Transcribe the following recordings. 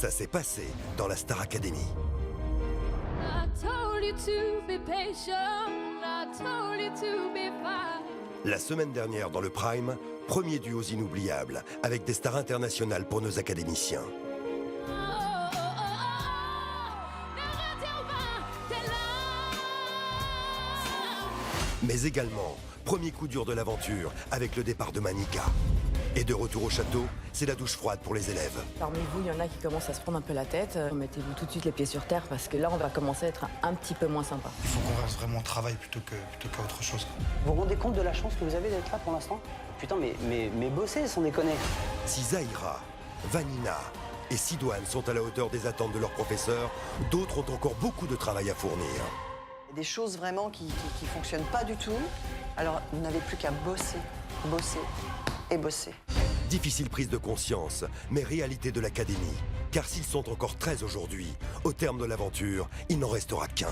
Ça s'est passé dans la Star Academy. I told you to be patient, I told you to be fine. La semaine dernière dans le Prime, premier duo inoubliable avec des stars internationales pour nos académiciens. Mais également, premier coup dur de l'aventure avec le départ de Manika. Et de retour au château, c'est la douche froide pour les élèves. Parmi vous, il y en a qui commencent à se prendre un peu la tête. Mettez-vous tout de suite les pieds sur terre parce que là, on va commencer à être un petit peu moins sympa. Il faut qu'on reste vraiment au travail plutôt qu'à autre chose. Vous vous rendez compte de la chance que vous avez d'être là pour l'instant? Putain, mais bosser, sans déconner. Si Zahira, Vanina et Sidoine sont à la hauteur des attentes de leurs professeurs, d'autres ont encore beaucoup de travail à fournir. Il y a des choses vraiment qui fonctionnent pas du tout. Alors, vous n'avez plus qu'à bosser, bosser et bosser. Difficile prise de conscience, mais réalité de l'académie. Car s'ils sont encore 13 aujourd'hui, au terme de l'aventure, il n'en restera qu'un.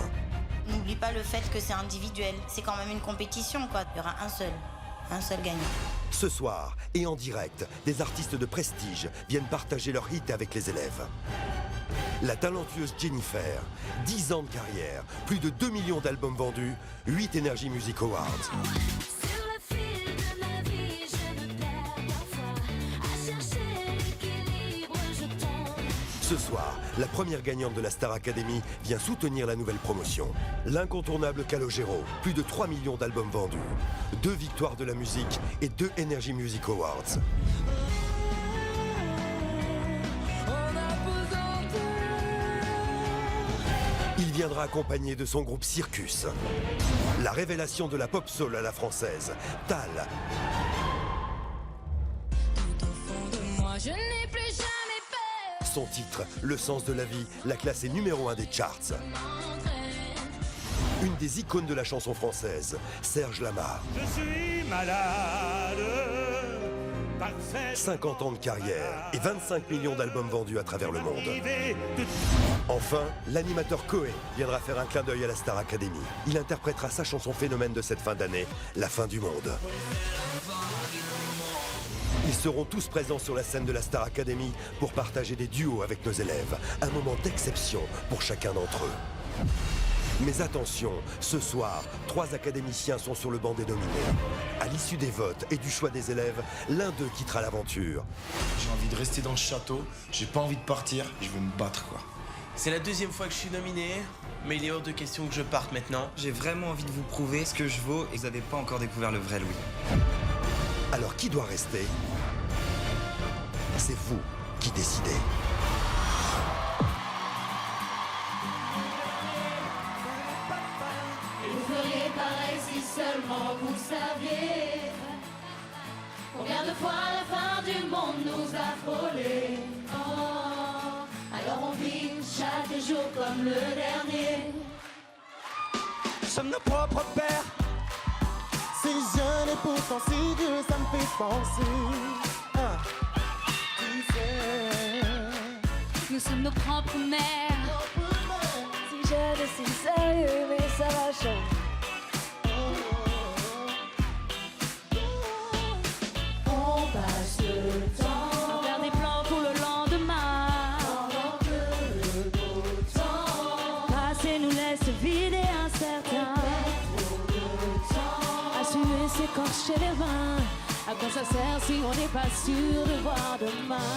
N'oublie pas le fait que c'est individuel. C'est quand même une compétition, quoi. Il y aura un seul gagnant. Ce soir, et en direct, des artistes de prestige viennent partager leur hit avec les élèves. La talentueuse Jennifer, 10 ans de carrière, plus de 2 millions d'albums vendus, 8 Energy Music Awards. Sur le fil de ma vie, je me perds parfois. À chercher l'équilibre, je tombe. Ce soir, la première gagnante de la Star Academy vient soutenir la nouvelle promotion. L'incontournable Calogero, plus de 3 millions d'albums vendus, 2 victoires de la musique et 2 Energy Music Awards. Il viendra accompagné de son groupe Circus. La révélation de la pop soul à la française, Tal. Tout au fond de moi, je n'ai plus jamais peur. Son titre, Le sens de la vie, l'a classé numéro 1 des charts. Une des icônes de la chanson française, Serge Lama. Je suis malade, parfait. 50 ans de carrière et 25 millions d'albums vendus à travers le monde. Enfin, l'animateur Koé viendra faire un clin d'œil à la Star Academy. Il interprétera sa chanson phénomène de cette fin d'année, La fin du monde. Ils seront tous présents sur la scène de la Star Academy pour partager des duos avec nos élèves. Un moment d'exception pour chacun d'entre eux. Mais attention, ce soir, 3 académiciens sont sur le banc des nominés. À l'issue des votes et du choix des élèves, l'un d'eux quittera l'aventure. J'ai envie de rester dans le château, j'ai pas envie de partir, je veux me battre quoi. C'est la 2e fois que je suis nominé, mais il est hors de question que je parte maintenant. J'ai vraiment envie de vous prouver ce que je vaux et vous n'avez pas encore découvert le vrai Louis. Alors qui doit rester? C'est vous qui décidez. Vous feriez pareil si seulement vous saviez combien de fois la fin du monde nous a frôlés. Oh, alors on vit chaque jour comme le dernier. Nous sommes nos propres pères. C'est jeune et pourtant si vieux, ça me fait penser. Tu sais, Nous sommes nos propres mères. Si jeune et si sérieux, mais ça va changer. On passe le temps à faire des plans pour le lendemain. Pendant que le beau temps passé nous laisse vide et incertain. Assumer s'écorcher les mains. À quoi ça sert si on n'est pas sûr de voir demain?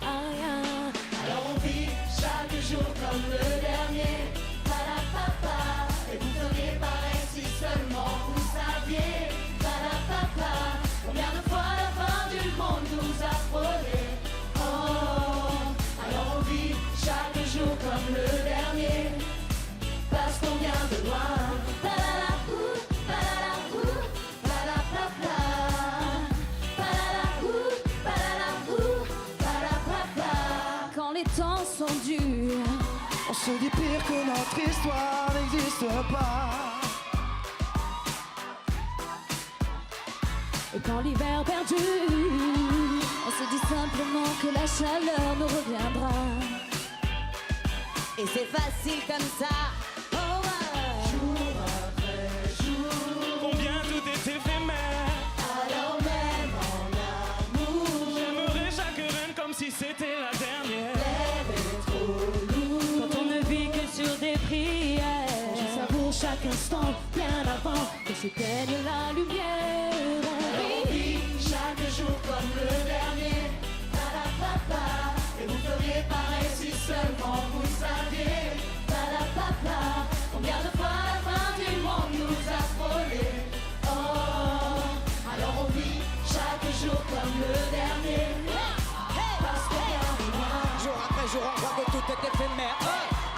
Alors on vit chaque jour comme le dernier. Palapapa, et vous feriez pareil si seulement vous saviez. Palapapa, combien de fois la fin du monde nous a frôlés. Oh, alors on vit chaque jour comme le dernier. Parce qu'on vient de loin. Palalapou, palalapou, palapapa. Palalapou, palalapou, palapapa. Quand les temps sont durs, on se dit pire que notre histoire n'existe pas. et quand l'hiver perdure, on se dit simplement que la chaleur nous reviendra. Et c'est facile comme ça. Oh ouais. Jour après jour, combien tout est éphémère. Alors même en amour, j'aimerais chaque reine comme si c'était la dernière. Lève instant, bien avant que s'éteigne la lumière. On vit chaque jour comme le dernier. Papa, et vous feriez pareil si seulement vous saviez. Papa, combien de fois la fin du monde nous a frôlés. Oh, alors on vit chaque jour comme le dernier. Parce qu'on vient de loin. Jour après jour, on voit que tout est éphémère.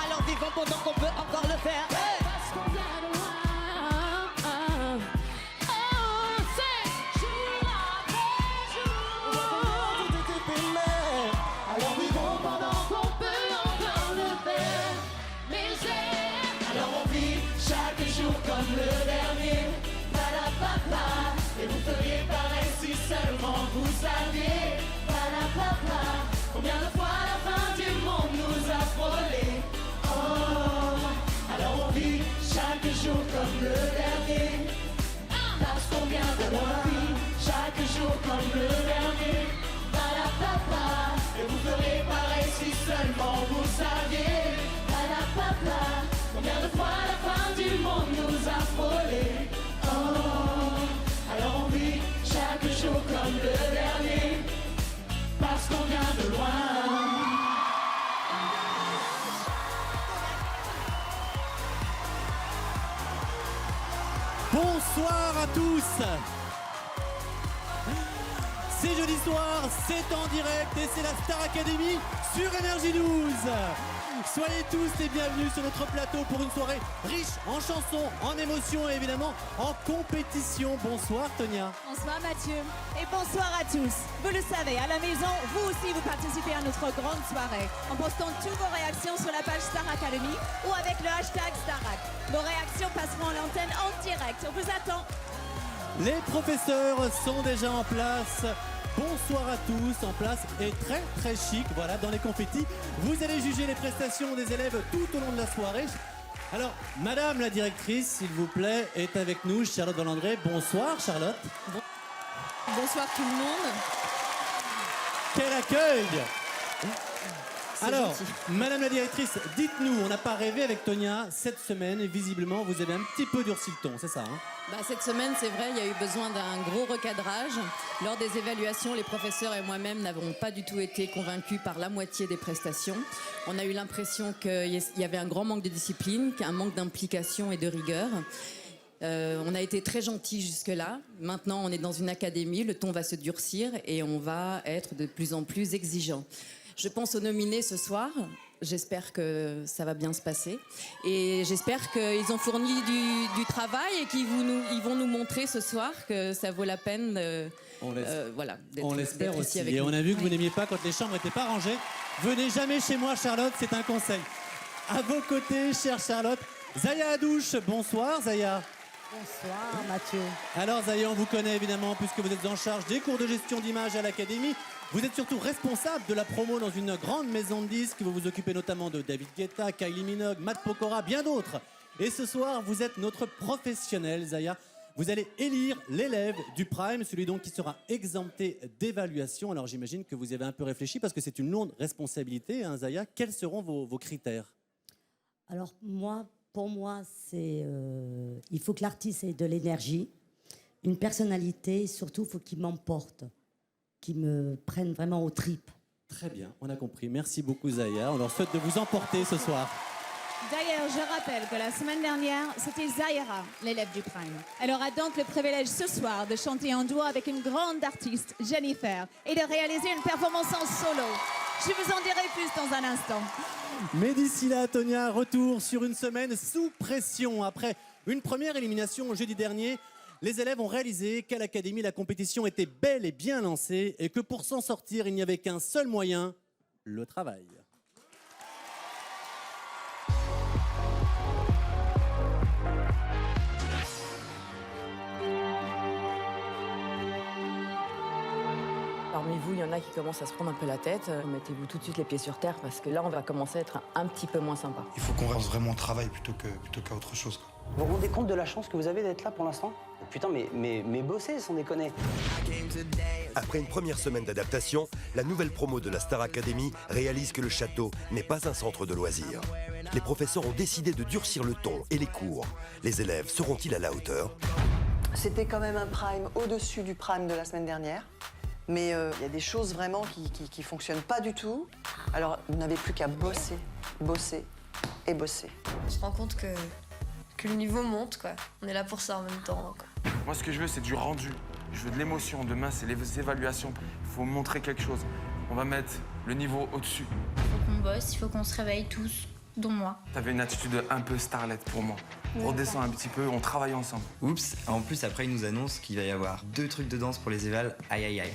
Alors vivons pendant qu'on peut encore le faire. Parce qu'on vient de loin. Oh, c'est jour après jour. Tout est éphémère. Alors vivons pendant qu'on peut encore le faire. Alors on vit chaque jour comme le dernier. Papa, et vous feriez pareil si seulement vous saviez. Papa, combien de fois la fin du monde nous a frôlés. Oh, alors on vit chaque jour comme le dernier. Parce qu'on vient de loin. On vit chaque jour comme le dernier. Papa, et vous feriez pareil si seulement vous saviez. Papa, combien de fois la fin du monde nous a frôlés. Oh, alors on vit chaque jour comme le dernier. Parce qu'on vient de loin. Bonsoir à tous. C'est jeudi soir, c'est en direct et c'est la Star Academy sur Énergie 12. Soyez tous les bienvenus sur notre plateau pour une soirée riche en chansons, en émotions et évidemment en compétition. Bonsoir Tonia. Bonsoir Mathieu et bonsoir à tous. Vous le savez, à la maison, vous aussi vous participez à notre grande soirée en postant toutes vos réactions sur la page Star Academy ou avec le hashtag Starac. Vos réactions passeront à l'antenne en direct. On vous attend. Les professeurs sont déjà en place. Bonsoir à tous, en place et très très chic, voilà, dans les confettis. Vous allez juger les prestations des élèves tout au long de la soirée. Alors, madame la directrice, s'il vous plaît, est avec nous, Charlotte Delandré. Bonsoir Charlotte. Bonsoir tout le monde. Quel accueil! Alors, madame la directrice, dites-nous, on n'a pas rêvé avec Tonia cette semaine et visiblement vous avez un petit peu durci le ton, c'est ça hein? Cette semaine, c'est vrai, il y a eu besoin d'un gros recadrage. Lors des évaluations, les professeurs et moi-même n'avons pas du tout été convaincus par la moitié des prestations. On a eu l'impression qu'il y avait un grand manque de discipline, un manque d'implication et de rigueur. On a été très gentils jusque-là. Maintenant, on est dans une académie, le ton va se durcir et on va être de plus en plus exigeant. Je pense aux nominés ce soir. J'espère que ça va bien se passer. Et j'espère qu'ils ont fourni du travail et qu'ils vont nous montrer ce soir que ça vaut la peine on l'espère aussi. Avec et nous. on a vu que vous n'aimiez pas quand les chambres n'étaient pas rangées. Venez jamais chez moi, Charlotte, c'est un conseil. À vos côtés, chère Charlotte, Zaya Hadouche. Bonsoir, Zaya. Bonsoir Mathieu. Alors Zaya, on vous connaît évidemment puisque vous êtes en charge des cours de gestion d'image à l'Académie. Vous êtes surtout responsable de la promo dans une grande maison de disques. Vous vous occupez notamment de David Guetta, Kylie Minogue, Matt Pokora, bien d'autres. Et ce soir, vous êtes notre professionnel, Zaya. Vous allez élire l'élève du Prime, celui donc qui sera exempté d'évaluation. Alors j'imagine que vous y avez un peu réfléchi parce que c'est une lourde responsabilité, hein, Zaya. Quels seront vos critères? Alors pour moi, c'est il faut que l'artiste ait de l'énergie, une personnalité, surtout il faut qu'il m'emporte, qu'il me prenne vraiment aux tripes. Très bien, on a compris. Merci beaucoup Zaya. On leur souhaite de vous emporter ce soir. D'ailleurs, je rappelle que la semaine dernière, c'était Zaira, l'élève du Prime. Elle aura donc le privilège ce soir de chanter en duo avec une grande artiste, Jennifer, et de réaliser une performance en solo. Je vous en dirai plus dans un instant. Mais d'ici là, Tonia, retour sur une semaine sous pression. Après une première élimination jeudi dernier, les élèves ont réalisé qu'à l'Académie, la compétition était bel et bien lancée et que pour s'en sortir, il n'y avait qu'un seul moyen, le travail. Parmi vous, il y en a qui commencent à se prendre un peu la tête. Mettez-vous tout de suite les pieds sur terre parce que là, on va commencer à être un petit peu moins sympa. Il faut qu'on reste vraiment au travail plutôt qu'à autre chose, quoi. Vous vous rendez compte de la chance que vous avez d'être là pour l'instant? Putain, mais bossez, sans déconner. Après une première semaine d'adaptation, la nouvelle promo de la Star Academy réalise que le château n'est pas un centre de loisirs. les professeurs ont décidé de durcir le ton et les cours. Les élèves seront-ils à la hauteur? C'était quand même un prime au-dessus du prime de la semaine dernière. Mais il y a des choses vraiment qui fonctionnent pas du tout. Alors, vous n'avez plus qu'à bosser, bosser et bosser. On se rend compte que le niveau monte, quoi. On est là pour ça en même temps, quoi. Moi, ce que je veux, c'est du rendu. Je veux de l'émotion. Demain, c'est les évaluations. Il faut montrer quelque chose. On va mettre le niveau au-dessus. Il faut qu'on bosse, il faut qu'on se réveille tous, dont moi. T'avais une attitude un peu starlet pour moi. Redescends un petit peu, on travaille ensemble. Oups, en plus après il nous annonce qu'il va y avoir 2 trucs de danse pour les évals. Aïe aïe aïe.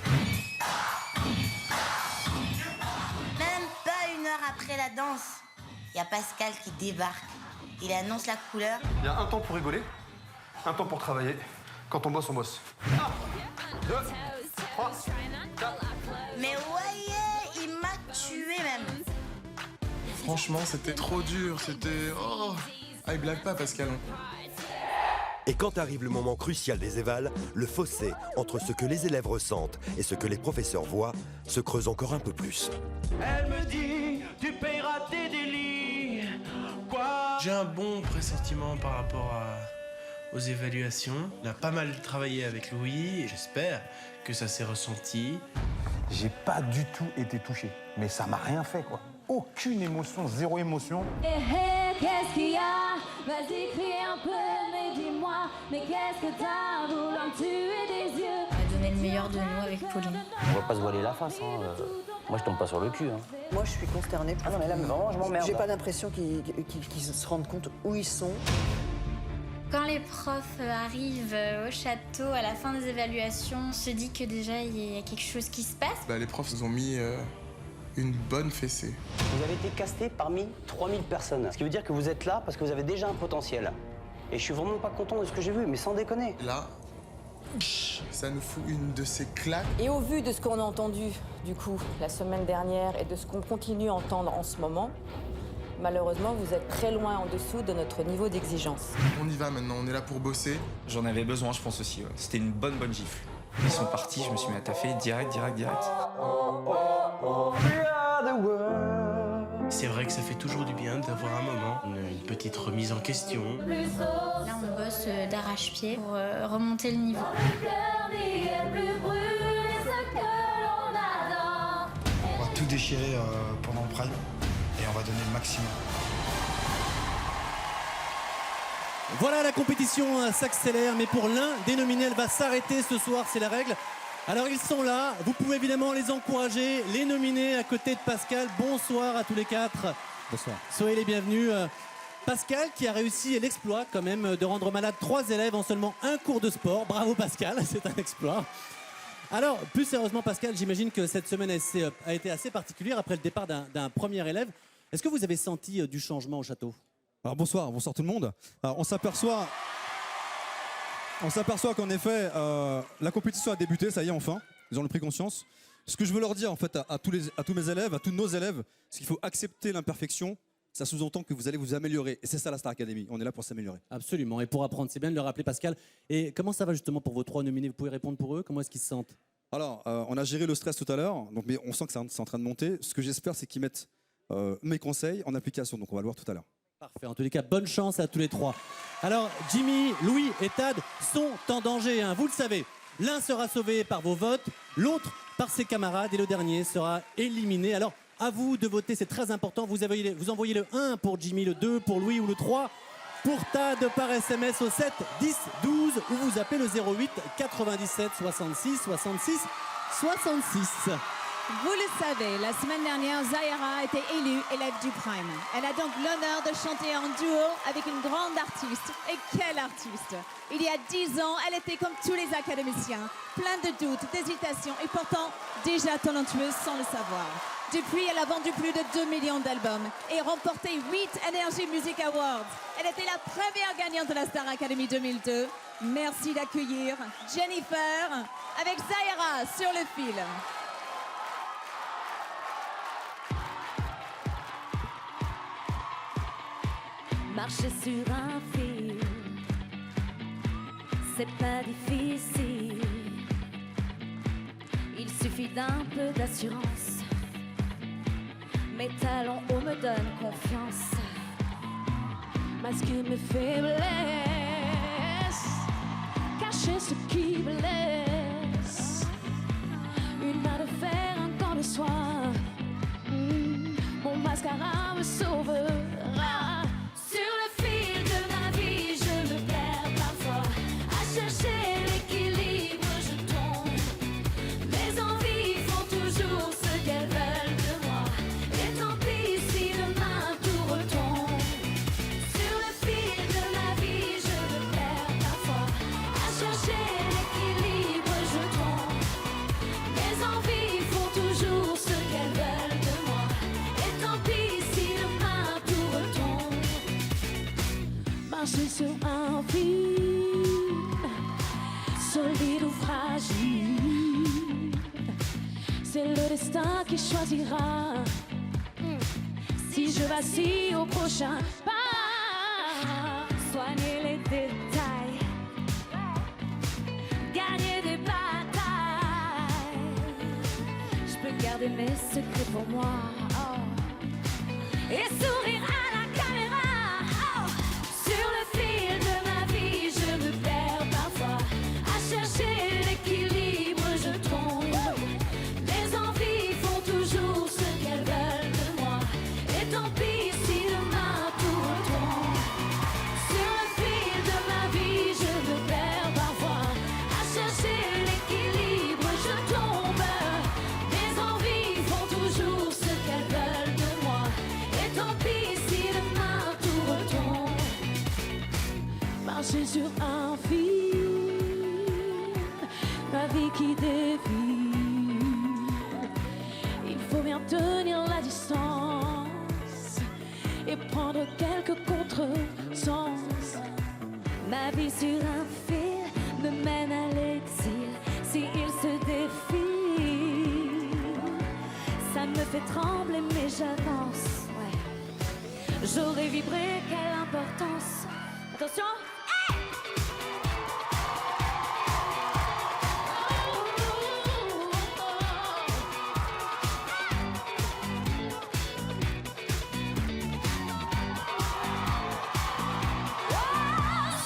Même pas une heure après la danse, il y a Pascal qui débarque. Il annonce la couleur. Il y a un temps pour rigoler, un temps pour travailler. Quand on bosse, on bosse. 1, 2, 3, 4. Mais voyez, il m'a tué même. Franchement, c'était trop dur, c'était... Oh. Ah, il blague pas, Pascal. Et quand arrive le moment crucial des évals, le fossé entre ce que les élèves ressentent et ce que les professeurs voient se creuse encore un peu plus. Elle me dit, tu payeras tes délits. Quoi? J'ai un bon pressentiment par rapport aux évaluations. On a pas mal travaillé avec Louis et j'espère que ça s'est ressenti. J'ai pas du tout été touché, mais ça m'a rien fait, quoi. Aucune émotion, zéro émotion. Qu'est-ce qu'il y a? Vas-y, crie un peu, mais dis-moi. Mais qu'est-ce que t'as voulant me tuer des yeux? On a donné le meilleur de nous avec Pauline. On va pas se voiler la face, hein. Moi, je tombe pas sur le cul, hein. Moi, je suis consternée. Ah non, mais là, vraiment, je m'emmerde. J'ai pas l'impression qu'ils se rendent compte où ils sont. Quand les profs arrivent au château à la fin des évaluations, on se dit que déjà il y a quelque chose qui se passe. Bah, les profs nous ont mis une bonne fessée. Vous avez été casté parmi 3000 personnes. Ce qui veut dire que vous êtes là parce que vous avez déjà un potentiel. Et je suis vraiment pas content de ce que j'ai vu, mais sans déconner. Là, ça nous fout une de ces claques. Et au vu de ce qu'on a entendu, du coup, la semaine dernière et de ce qu'on continue à entendre en ce moment, malheureusement, vous êtes très loin en dessous de notre niveau d'exigence. On y va maintenant, on est là pour bosser. J'en avais besoin, je pense aussi. Ouais. C'était une bonne gifle. Ils sont partis, je me suis mis à taffer direct. C'est vrai que ça fait toujours du bien d'avoir un moment, une petite remise en question. Là, on bosse d'arrache-pied pour remonter le niveau. On va tout déchirer pendant le prime et on va donner le maximum. Voilà, la compétition s'accélère, mais pour l'un des nominés, elle va s'arrêter ce soir, c'est la règle. Alors ils sont là, vous pouvez évidemment les encourager, les nominer à côté de Pascal. Bonsoir à tous les 4. Bonsoir. Soyez les bienvenus. Pascal qui a réussi l'exploit quand même de rendre malade 3 élèves en seulement un cours de sport. Bravo Pascal, c'est un exploit. Alors, plus sérieusement Pascal, j'imagine que cette semaine a été assez particulière après le départ d'un premier élève. Est-ce que vous avez senti du changement au château? Alors bonsoir tout le monde. Alors, on s'aperçoit qu'en effet, la compétition a débuté, ça y est enfin, ils en ont pris conscience. Ce que je veux leur dire en fait à tous mes élèves, à tous nos élèves, c'est qu'il faut accepter l'imperfection. Ça sous-entend que vous allez vous améliorer. Et c'est ça la Star Academy, on est là pour s'améliorer. Absolument, et pour apprendre, c'est bien de le rappeler Pascal. Et comment ça va justement pour vos 3 nominés? Vous pouvez répondre pour eux? Comment est-ce qu'ils se sentent? Alors, on a géré le stress tout à l'heure, mais on sent que c'est en train de monter. Ce que j'espère, c'est qu'ils mettent mes conseils en application, donc on va le voir tout à l'heure. Parfait, en tous les cas, bonne chance à tous les 3. Alors, Jimmy, Louis et Tad sont en danger, hein, vous le savez. L'un sera sauvé par vos votes, l'autre par ses camarades et le dernier sera éliminé. Alors, à vous de voter, c'est très important. Vous envoyez le 1 pour Jimmy, le 2 pour Louis ou le 3 pour Tad par SMS au 7 10 12 ou vous appelez le 08 97 66 66 66. Vous le savez, la semaine dernière, Zahira a été élue élève du Prime. Elle a donc l'honneur de chanter en duo avec une grande artiste. Et quelle artiste! Il y a 10 ans, elle était comme tous les académiciens, plein de doutes, d'hésitations et pourtant déjà talentueuse sans le savoir. Depuis, elle a vendu plus de 2 millions d'albums et remporté 8 Energy Music Awards. Elle était la première gagnante de la Star Academy 2002. Merci d'accueillir Jennifer avec Zahira sur le fil. Marcher sur un fil, c'est pas difficile. Il suffit d'un peu d'assurance. Mes talons hauts me donnent confiance. masquer mes faiblesses, cacher ce qui blesse. Une main de fer, un temps de soir. Mon mascara me sauvera. Sur le fil de ma vie, je me perds parfois. À chercher l'équilibre, je tombe. Mes envies font toujours ce qu'elles veulent de moi. Et tant pis si demain tout retombe. Sur le fil de ma vie, je me perds parfois. À chercher l'équilibre, je tombe. Mes envies font toujours ce qu'elles veulent de moi. Et tant pis si demain tout retombe. Marcher sur un fil, solide ou fragile, c'est le destin qui choisira. Si je vacille au prochain pas, soigner les détails, gagner des batailles. Je peux garder mes secrets pour moi, oh. Et sourire à la caméra, oh. Sur le fil de ma vie, je me perds parfois. À chercher l'équilibre, je tombe. Mes envies font toujours ce qu'elles veulent de moi. Et tant pis si demain tout retombe. Sur le fil de ma vie, je me perds parfois. À chercher l'équilibre, je tombe. Mes envies font toujours ce qu'elles veulent de moi. Et tant pis si demain tout retombe. Marcher sur un fil, ma vie qui défile. Il faut bien tenir la distance et prendre quelques contresens. Ma vie sur un fil me mène à l'exil. S'il se défile, ça me fait trembler mais j'avance. Ouais. J'aurais vibré, quelle importance. Attention.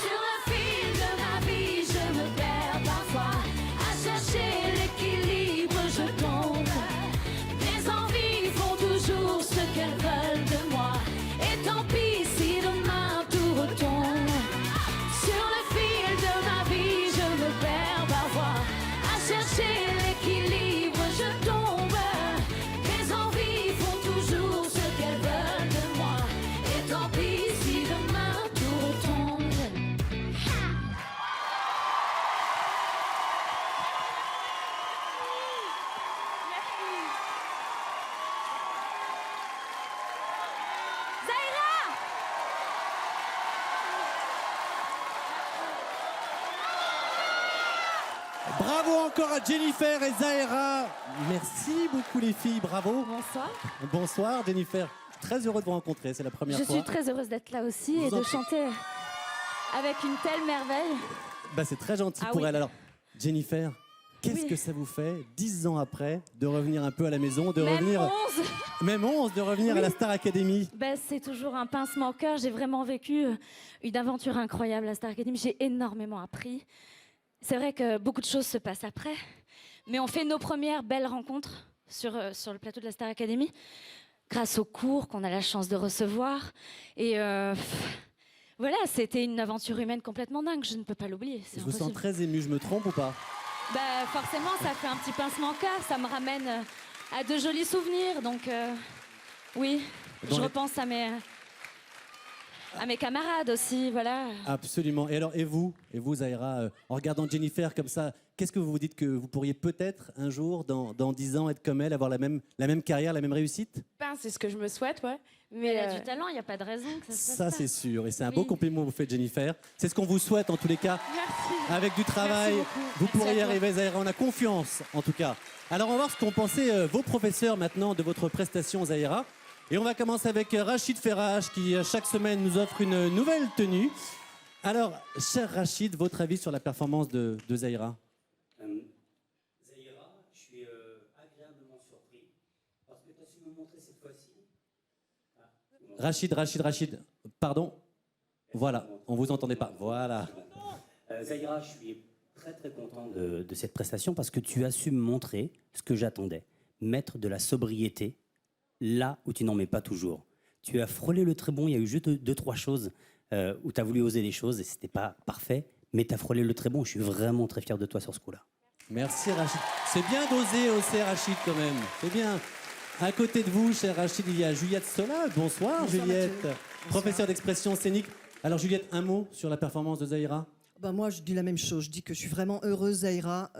Sur le fil de ma vie, je me perds parfois. À chercher l'équilibre, je tombe. Mes envies font toujours ce qu'elles veulent de moi. Et tant pis si demain tout retombe. Sur le fil de ma vie, je me perds parfois. À chercher l'équilibre, je tombe. Mes envies font toujours ce qu'elles veulent de moi. Et tant pis si demain tout retombe. Zahira! Bravo encore à Jennifer et Zahera. Merci beaucoup les filles, bravo. Bonsoir. Bonsoir Jennifer. Très heureux de vous rencontrer, c'est la première Je fois. suis très heureuse d'être là aussi Vous et en de prie. chanter avec une telle merveille. Bah, c'est très gentil Ah pour oui. elle. Alors, Jennifer, qu'est-ce Oui. que ça vous fait, 10 ans après, de revenir un peu à la maison, de Même revenir... 11. Même 11, de revenir à la Star Academy. Ben, c'est toujours un pincement au cœur. J'ai vraiment vécu une aventure incroyable à Star Academy. J'ai énormément appris. C'est vrai que beaucoup de choses se passent après. Mais on fait nos premières belles rencontres sur le plateau de la Star Academy grâce aux cours qu'on a la chance de recevoir. Et voilà, c'était une aventure humaine complètement dingue. Je ne peux pas l'oublier. C'est Je vous sens impossible. très ému, je me trompe ou pas? Ben, forcément, ça fait un petit pincement au cœur. Ça me ramène à de jolis souvenirs. Donc, oui, Dans je les- repense à mes camarades aussi, voilà. Absolument. Et alors, et vous Zahira, en regardant Jennifer comme ça, qu'est-ce que vous vous dites que vous pourriez peut-être un jour, dans 10 ans, être comme elle, avoir la même carrière, la même réussite? Ben, c'est ce que je me souhaite, ouais. Mais elle a du talent, il n'y a pas de raison que ça se passe Ça, pas. c'est sûr. Et c'est un Oui. beau compliment que vous faites, Jennifer. C'est ce qu'on vous souhaite, en tous les cas. Merci. Avec du travail, Merci beaucoup. vous Merci pourrez y à toi. arriver, Zahira. On a confiance, en tout cas. Alors, on va voir ce qu'ont pensé vos professeurs maintenant de votre prestation, Zahira. Et on va commencer avec Rachid Ferrach, qui chaque semaine nous offre une nouvelle tenue. Alors, cher Rachid, votre avis sur la performance de Zahira? Zahira, je suis agréablement surpris parce que tu as su me montrer cette fois-ci. Rachid, pardon. Voilà, on vous entendait pas. Voilà. Zahira, je suis très très content de cette prestation parce que tu as su me montrer ce que j'attendais. Mettre de la sobriété là où tu n'en mets pas toujours. Tu as frôlé le très bon, il y a eu juste 2-3 choses où tu as voulu oser des choses et c'était pas parfait, mais tu as frôlé le très bon. Je suis vraiment très fier de toi sur ce coup-là. Merci Rachid. C'est bien d'oser aussi Rachid quand même. C'est bien. À côté de vous, cher Rachid, il y a Juliette Solal. Bonsoir, Juliette. Professeure d'expression scénique. Alors Juliette, un mot sur la performance de Zahira? Moi, je dis la même chose. Je dis que je suis vraiment heureuse, Zahira,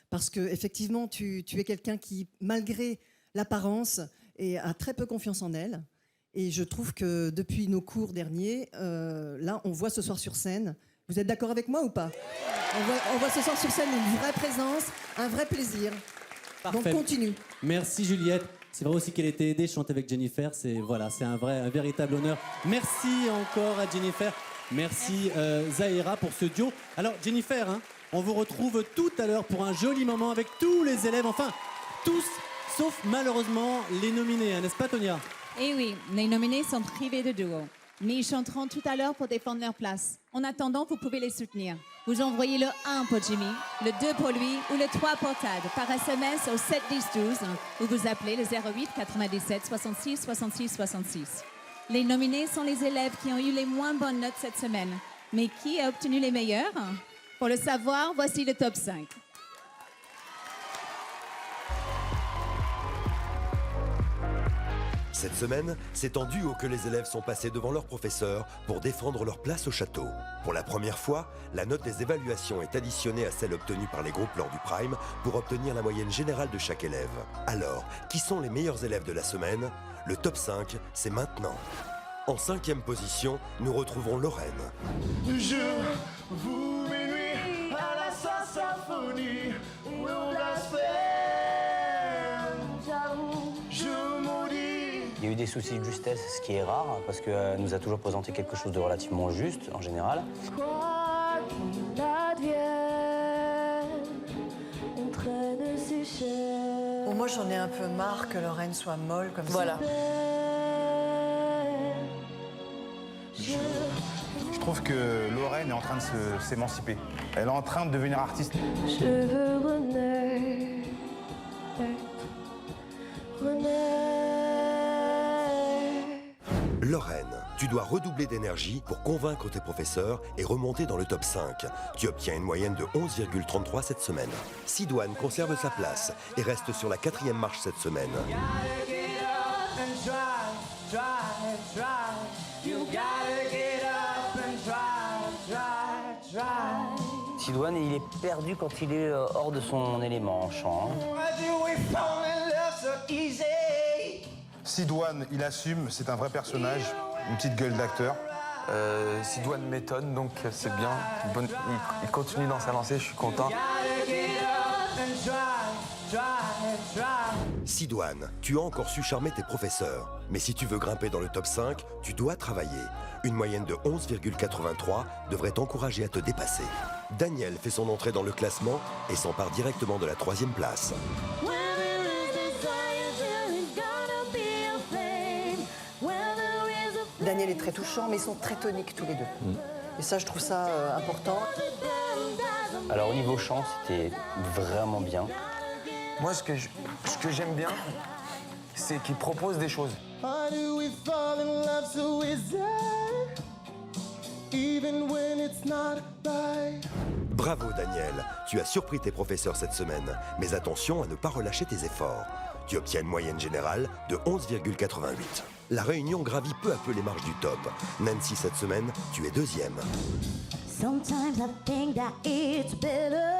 parce que effectivement, tu es quelqu'un qui, malgré l'apparence, a très peu confiance en elle. Et je trouve que depuis nos cours derniers, là, on voit ce soir sur scène. Vous êtes d'accord avec moi ou pas? On voit ce soir sur scène une vraie présence, un vrai plaisir. Parfait. Donc continue. Merci Juliette. C'est vrai aussi qu'elle était aidée, chanter avec Jennifer. C'est un véritable honneur. Merci encore à Jennifer. Merci Zahira pour ce duo. Alors Jennifer, on vous retrouve tout à l'heure pour un joli moment avec tous les élèves, enfin tous, sauf malheureusement les nominés, n'est-ce pas Tonia? Eh oui, les nominés sont privés de duo. Mais ils chanteront tout à l'heure pour défendre leur place. En attendant, vous pouvez les soutenir. Vous envoyez le 1 pour Jimmy, le 2 pour lui ou le 3 pour Tad par SMS au 7 10 12 ou vous appelez le 08 97 66 66 66. Les nominés sont les élèves qui ont eu les moins bonnes notes cette semaine. Mais qui a obtenu les meilleures? Pour le savoir, voici le top 5. Cette semaine, c'est en duo que les élèves sont passés devant leur professeur pour défendre leur place au château. Pour la première fois, la note des évaluations est additionnée à celle obtenue par les groupes lors du Prime pour obtenir la moyenne générale de chaque élève. Alors, qui sont les meilleurs élèves de la semaine? Le top 5, c'est maintenant. En 5e position, nous retrouvons Lorraine. Je vous minuit à la symphonie où l'on blasphème. Je maudis. Il y a eu des soucis de justesse, ce qui est rare, parce qu'elle nous a toujours présenté quelque chose de relativement juste, en général. Quoi qu'il advienne, on traîne ses chaînes. Bon, moi, j'en ai un peu marre que Lorraine soit molle comme Voilà. ça. Je trouve que Lorraine est en train de s'émanciper. Elle est en train de devenir artiste. Je veux renaître. Lorraine, tu dois redoubler d'énergie pour convaincre tes professeurs et remonter dans le top 5. Tu obtiens une moyenne de 11,33 cette semaine. Sidoine conserve sa place et reste sur la 4e marche cette semaine. Sidoine, il est perdu quand il est hors de son élément en chant. Sidoine, il assume, c'est un vrai personnage, une petite gueule d'acteur. Sidoine m'étonne, donc c'est bien. Il continue dans sa lancée, je suis content. Sidoine, tu as encore su charmer tes professeurs. Mais si tu veux grimper dans le top 5, tu dois travailler. Une moyenne de 11,83 devrait t'encourager à te dépasser. Daniel fait son entrée dans le classement et s'empare directement de la 3e place. Daniel est très touchant, mais ils sont très toniques tous les deux. Et ça, je trouve ça important. Alors au niveau chant, c'était vraiment bien. Moi, ce que j'aime bien, c'est qu'il propose des choses. Why do we fall in love so easy, even when it's not right? Bravo Daniel, tu as surpris tes professeurs cette semaine. Mais attention à ne pas relâcher tes efforts. Tu obtiens une moyenne générale de 11,88. La Réunion gravit peu à peu les marches du top. Nancy, cette semaine, tu es 2e. Sometimes I think that it's better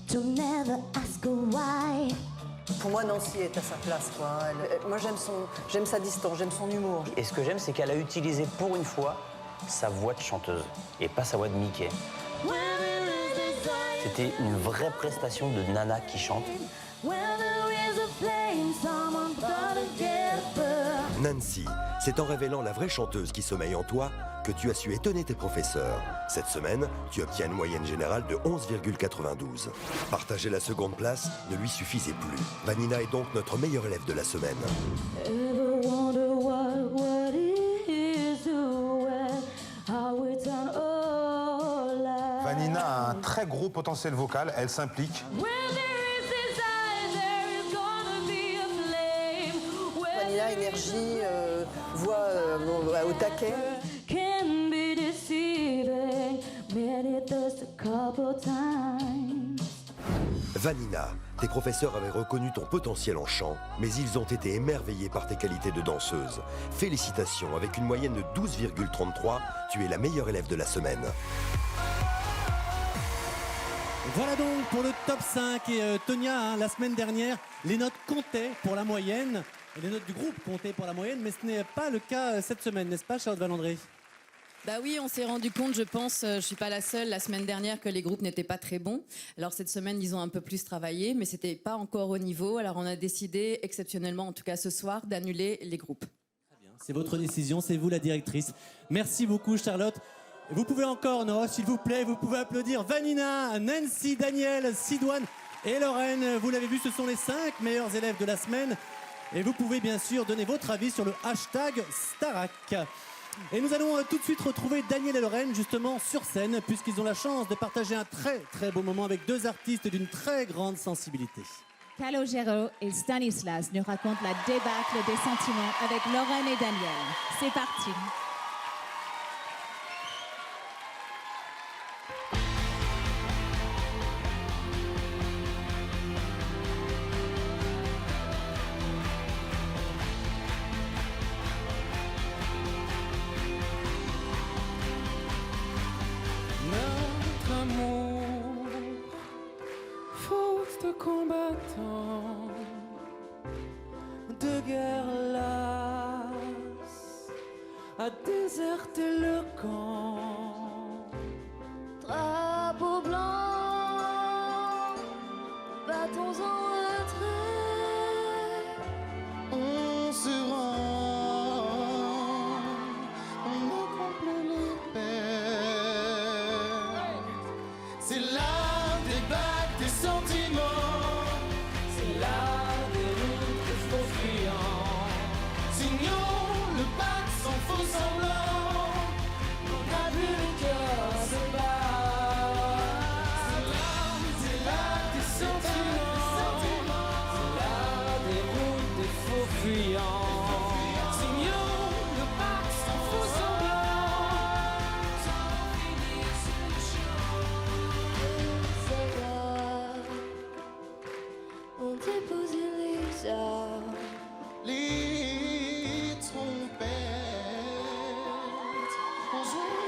to never ask why. Pour moi, Nancy est à sa place, quoi. Moi, j'aime sa distance, j'aime son humour. Et ce que j'aime, c'est qu'elle a utilisé pour une fois sa voix de chanteuse et pas sa voix de Mickey. C'était une vraie prestation de nana qui chante. Nancy, c'est en révélant la vraie chanteuse qui sommeille en toi que tu as su étonner tes professeurs. Cette semaine, tu obtiens une moyenne générale de 11,92. Partager la 2e place ne lui suffisait plus. Vanina est donc notre meilleure élève de la semaine. Ever wonder what it is to Vanina a un très gros potentiel vocal, elle s'implique. Vanilla, énergie, voix au taquet. Can be deceiving, made it just a couple times. Vanina, tes professeurs avaient reconnu ton potentiel en chant, mais ils ont été émerveillés par tes qualités de danseuse. Félicitations, avec une moyenne de 12,33, tu es la meilleure élève de la semaine. Voilà donc pour le top 5. Et Tonia, hein, la semaine dernière, les notes comptaient pour la moyenne. Et les notes du groupe comptaient pour la moyenne, mais ce n'est pas le cas cette semaine, n'est-ce pas, Charlotte Valandré? Bah oui, on s'est rendu compte, je pense, je suis pas la seule, la semaine dernière, que les groupes n'étaient pas très bons. Alors cette semaine, ils ont un peu plus travaillé, mais c'était pas encore au niveau. Alors on a décidé, exceptionnellement, en tout cas ce soir, d'annuler les groupes. C'est votre décision, c'est vous la directrice. Merci beaucoup, Charlotte. Vous pouvez encore, non, s'il vous plaît, vous pouvez applaudir Vanina, Nancy, Daniel, Sidoine et Lorraine. Vous l'avez vu, ce sont les 5 meilleurs élèves de la semaine. Et vous pouvez bien sûr donner votre avis sur le hashtag Starac. Et nous allons tout de suite retrouver Daniel et Lorraine justement sur scène, puisqu'ils ont la chance de partager un très très beau moment avec 2 artistes d'une très grande sensibilité. Calogero et Stanislas nous racontent la débâcle des sentiments avec Lorraine et Daniel. C'est parti. Notre amour, faute de combattants, de guerre lasse, a déserté le camp. Drapeau blanc, bâtons en retrait. On se rend, on accomplit les paix. C'est l'art des bacs des sentiments, c'est l'art des routes des faux fuyants. Signons le bac sans faux semblant, on a vu le cœur se battre. C'est l'art des sentiments, c'est l'art des routes des faux fuyants. Signons le bac sans faux semblant, sans finir sur le On déposé les armes, Les trompettes ont joué.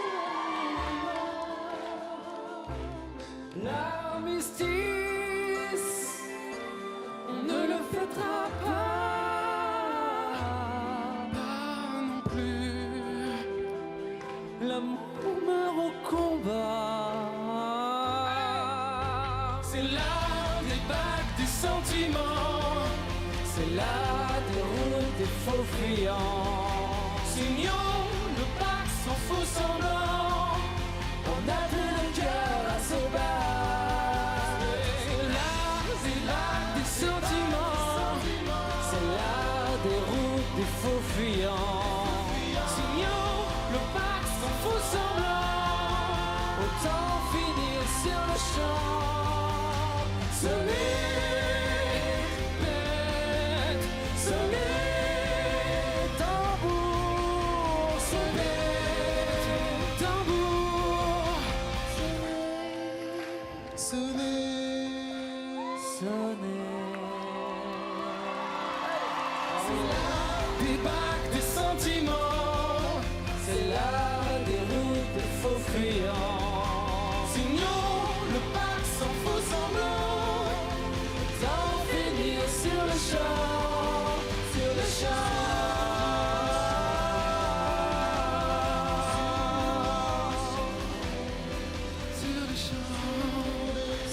L'armistice, on ne le fêtera pas. Pas non plus. L'amour meurt au combat. C'est l'art des bacs des sentiments. C'est l'art des routes des faux fuyants. Signons le bac sans faux semblant. On a plus le cœur à se battre. C'est l'art des sentiments. C'est l'art des routes des faux fuyants. Signons le bac sans faux semblant. Autant finir sur le champ. Des bacs des sentiments, c'est l'art des routes des faux fuyants. Signons le bac sans faux semblant, d'en finir sur le champ, sur le champ. Sur le champ,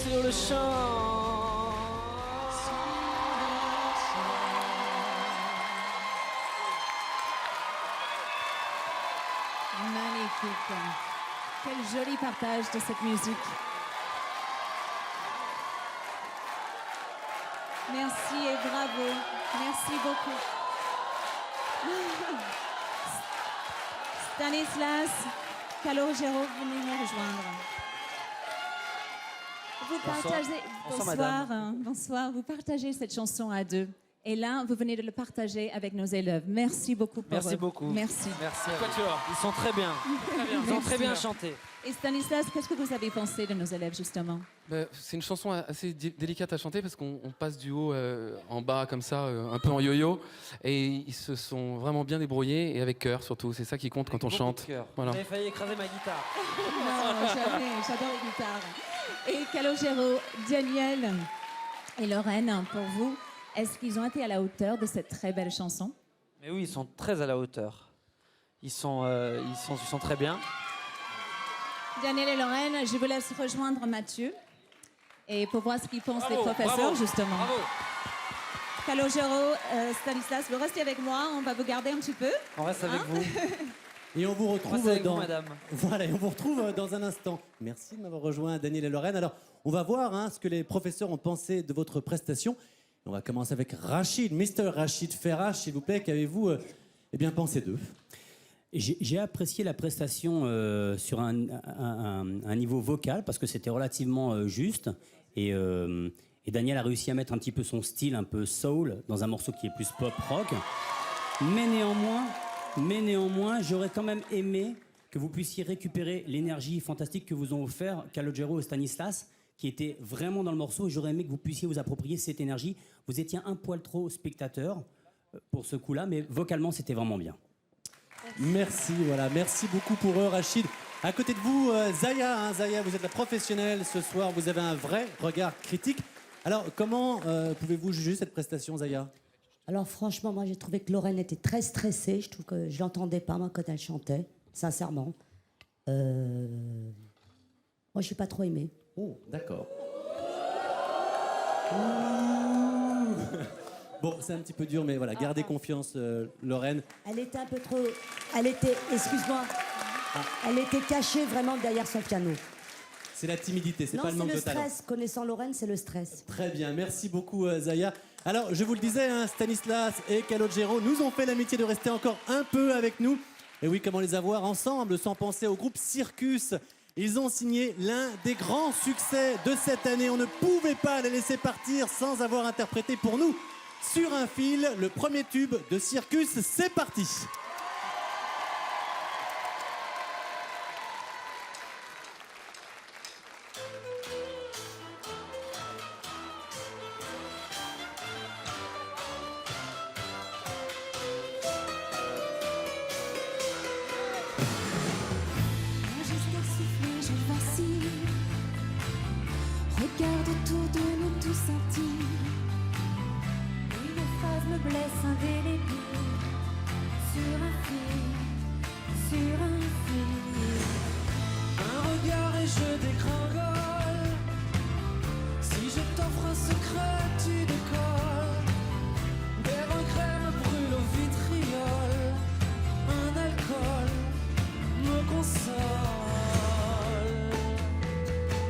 sur le champ. Magnifique. Quel joli partage de cette musique. Merci et bravo. Merci beaucoup. Stanislas, Calogero, venez me rejoindre. Vous Bonsoir. partagez... Bonsoir, madame. Bonsoir. Vous partagez cette chanson à deux. Et là, vous venez de le partager avec nos élèves. Merci beaucoup pour Merci beaucoup. Merci. Merci. Ils sont très bien. Ils ont très bien chanté. Et Stanislas, qu'est-ce que vous avez pensé de nos élèves, justement? C'est une chanson assez délicate à chanter parce qu'on passe du haut en bas comme ça, un peu en yo-yo. Et ils se sont vraiment bien débrouillés et avec cœur surtout. C'est ça qui compte quand on chante. Voilà. Vous avez failli écraser ma guitare. Non, jamais. J'adore les guitares. Et Calogero, Daniel et Lorraine, pour vous, est-ce qu'ils ont été à la hauteur de cette très belle chanson? Mais oui, ils sont très à la hauteur. Ils sont très bien. Daniel et Lorraine, je vous laisse rejoindre Mathieu et pour voir ce qu'ils pensent les Bravo, professeurs, bravo, justement. bravo. Calogero, Stanislas, vous restez avec moi, on va vous garder un petit peu. On reste avec vous. Et on vous retrouve Restez avec dans... vous, madame. Voilà, et on vous retrouve dans un instant. Merci de m'avoir rejoint, Daniel et Lorraine. Alors, on va voir ce que les professeurs ont pensé de votre prestation. On va commencer avec Rachid, Mr. Rachid Ferrach, s'il vous plaît. Qu'avez-vous bien pensé d'eux? J'ai apprécié la prestation sur un niveau vocal parce que c'était relativement juste et Daniel a réussi à mettre un petit peu son style un peu soul dans un morceau qui est plus pop rock. Mais néanmoins, j'aurais quand même aimé que vous puissiez récupérer l'énergie fantastique que vous ont offert Calogero et Stanislas, qui était vraiment dans le morceau. J'aurais aimé que vous puissiez vous approprier cette énergie. Vous étiez un poil trop spectateur pour ce coup-là, mais vocalement, c'était vraiment bien. Merci, voilà. Merci beaucoup pour eux, Rachid. À côté de vous, Zaya. Zaya, vous êtes la professionnelle ce soir. Vous avez un vrai regard critique. Alors, comment pouvez-vous juger cette prestation, Zaya? Alors franchement, moi j'ai trouvé que Lorraine était très stressée. Je trouve que je l'entendais pas moi quand elle chantait, sincèrement. Moi je suis pas trop aimée. Oh, d'accord. Bon, c'est un petit peu dur, mais voilà, gardez confiance, Lorraine. Elle était un peu trop... Elle était, excuse-moi, elle était cachée vraiment derrière son piano. C'est la timidité, c'est Non, pas le manque de c'est le talent. stress. Connaissant Lorraine, c'est le stress. Très bien, merci beaucoup Zaya. Alors, je vous le disais, Stanislas et Calogero nous ont fait l'amitié de rester encore un peu avec nous. Et oui, comment les avoir ensemble sans penser au groupe Circus. Ils ont signé l'un des grands succès de cette année. On ne pouvait pas les laisser partir sans avoir interprété pour nous Sur un fil, le premier tube de Circus. C'est parti. Jusqu'à souffler, je vacille. Regarde autour de nous tous intimes. Une phrase me blesse indélébile. Sur un fil, sur un fil. Un regard et je dégringole. Si je t'offre un secret, tu décolles. Des regrets me brûlent au vitriol. Un alcool me console.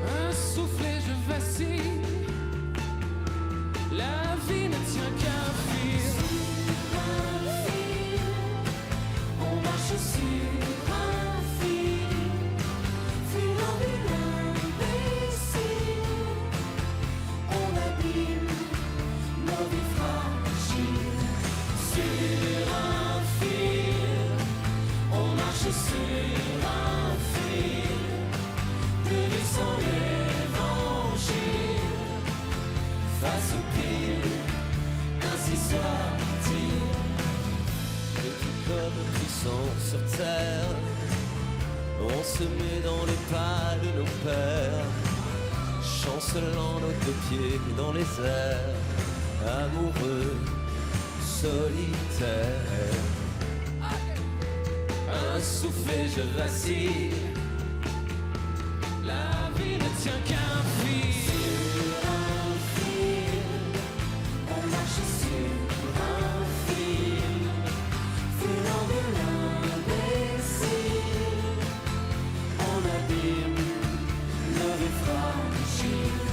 Un souffle et je vacille. La vie ne tient qu'à un fil. On marche sur un fil. Funambule imbécile. On abîme nos vies fragiles. Sur un fil. On marche sur un fil. De vie sans l'évangile. Face au pire, ainsi soit-il. Et tout comme puissant sur terre, on se met dans les pas de nos pères, chancelant nos deux pieds dans les airs, amoureux, solitaires. Un souffle et je vacille. La vie ne tient qu'à un fil. Sur un fil, on marche sur un fil. Funambule imbécile. On abîme nos vies fragiles.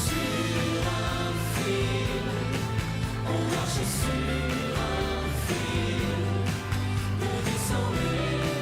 Sur un fil, on marche sur un fil. De vie sans l'évangile.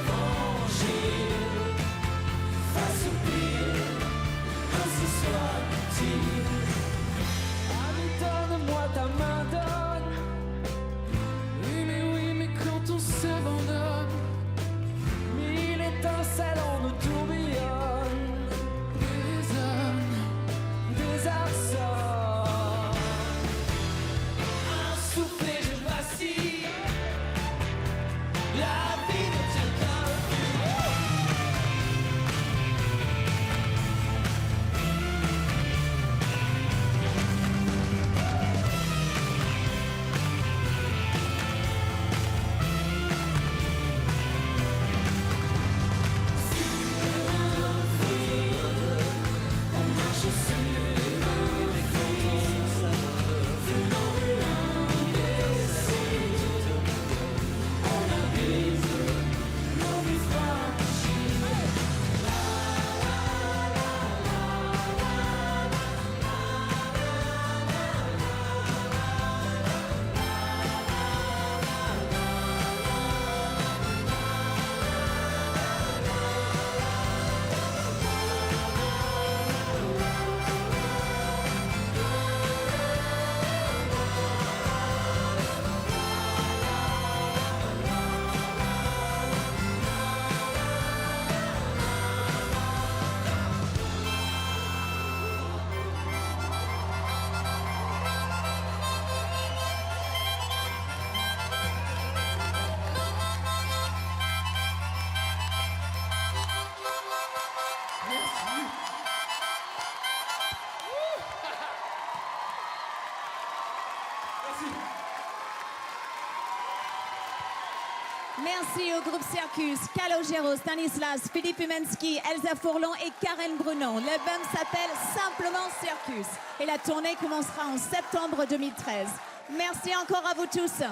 Merci au groupe Circus, Calogero, Stanislas, Philippe Umensky, Elsa Fourlon et Karen Brunon. L'album s'appelle simplement Circus et la tournée commencera en septembre 2013. Merci encore à vous tous.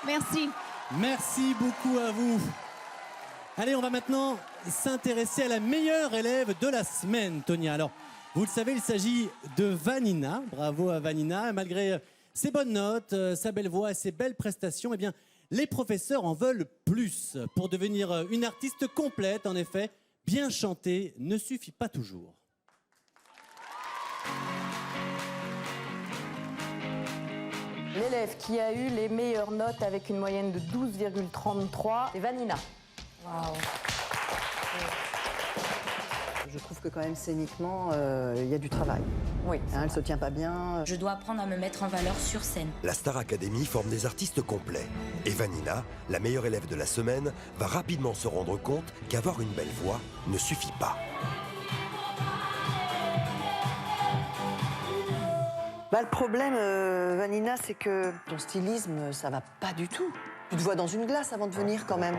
Merci. Merci beaucoup à vous. Allez, on va maintenant s'intéresser à la meilleure élève de la semaine, Tonia. Alors, vous le savez, il s'agit de Vanina. Bravo à Vanina. Malgré ses bonnes notes, sa belle voix et ses belles prestations, eh bien, les professeurs en veulent plus. Pour devenir une artiste complète, en effet, bien chanter ne suffit pas toujours. L'élève qui a eu les meilleures notes avec une moyenne de 12,33, c'est Vanina. Waouh. Je trouve que quand même scéniquement, il y a du travail. Oui. Elle se tient pas bien. Je dois apprendre à me mettre en valeur sur scène. La Star Academy forme des artistes complets. Et Vanina, la meilleure élève de la semaine, va rapidement se rendre compte qu'avoir une belle voix ne suffit pas. Bah, le problème, Vanina, c'est que ton stylisme, ça va pas du tout. Tu te vois dans une glace avant de venir quand même.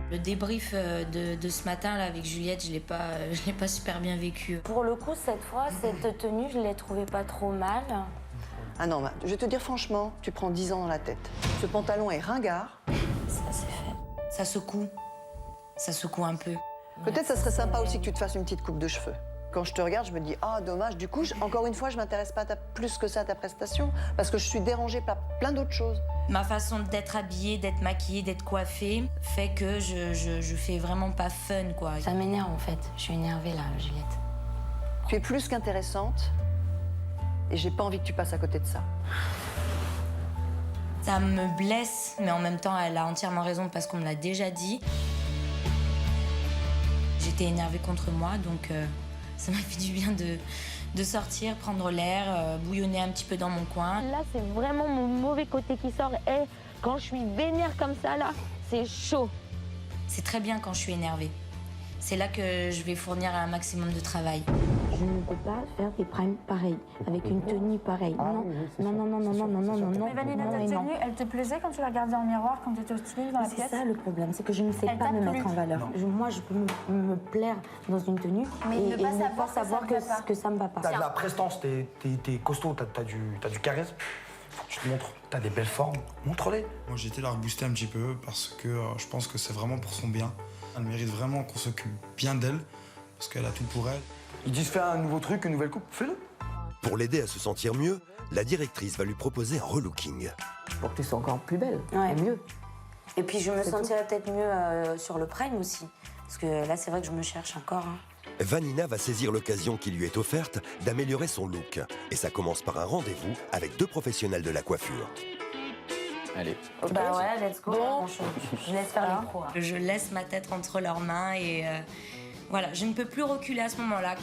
Le débrief de ce matin là, avec Juliette, je l'ai pas super bien vécu. Pour le coup, cette fois, cette tenue, je l'ai trouvée pas trop mal. Ah non, je vais te dire franchement, tu prends 10 ans dans la tête. Ce pantalon est ringard. Ça, c'est fait. Ça secoue. Ça secoue un peu. Peut-être ça serait sympa aussi que tu te fasses une petite coupe de cheveux. Quand je te regarde, je me dis, ah, dommage. Du coup, encore une fois, je m'intéresse pas plus que ça à ta prestation, parce que je suis dérangée par plein d'autres choses. Ma façon d'être habillée, d'être maquillée, d'être coiffée fait que je fais vraiment pas fun, quoi. Ça m'énerve, en fait. Je suis énervée, là, Juliette. Tu es plus qu'intéressante, et j'ai pas envie que tu passes à côté de ça. Ça me blesse, mais en même temps, elle a entièrement raison parce qu'on me l'a déjà dit. J'étais énervée contre moi, donc ça m'a fait du bien de sortir, prendre l'air, bouillonner un petit peu dans mon coin. Là, c'est vraiment mon mauvais côté qui sort. Et quand je suis vénère comme ça, là, c'est chaud. C'est très bien quand je suis énervée. C'est là que je vais fournir un maximum de travail. Je ne peux pas faire des primes pareils, avec une tenue pareille. Non. Mais Vanina, ta tenue, elle te plaisait quand tu la regardais en miroir, quand tu étais au styling dans la pièce? C'est ça le problème, c'est que je ne sais pas me mettre en valeur. Moi, je peux me plaire dans une tenue et ne pas savoir que ça me va pas. T'as de la prestance, t'es costaud, t'as du charisme. Faut que tu te montres, t'as des belles formes, montre-les. Moi, j'ai été la rebooster un petit peu parce que je pense que c'est vraiment pour son bien. Elle mérite vraiment qu'on s'occupe bien d'elle parce qu'elle a tout pour elle. Ils disent fais un nouveau truc, une nouvelle coupe, fais-le. Pour l'aider à se sentir mieux, la directrice va lui proposer un relooking. Pour que tu sois encore plus belle, et mieux. Et puis je me sentirais peut-être mieux sur le prime aussi. Parce que là, c'est vrai que je me cherche encore. Vanina va saisir l'occasion qui lui est offerte d'améliorer son look. Et ça commence par un rendez-vous avec 2 professionnels de la coiffure. Allez. Bah ouais, let's go. Bon, je laisse faire les pros. Je laisse ma tête entre leurs mains et voilà, je ne peux plus reculer à ce moment-là.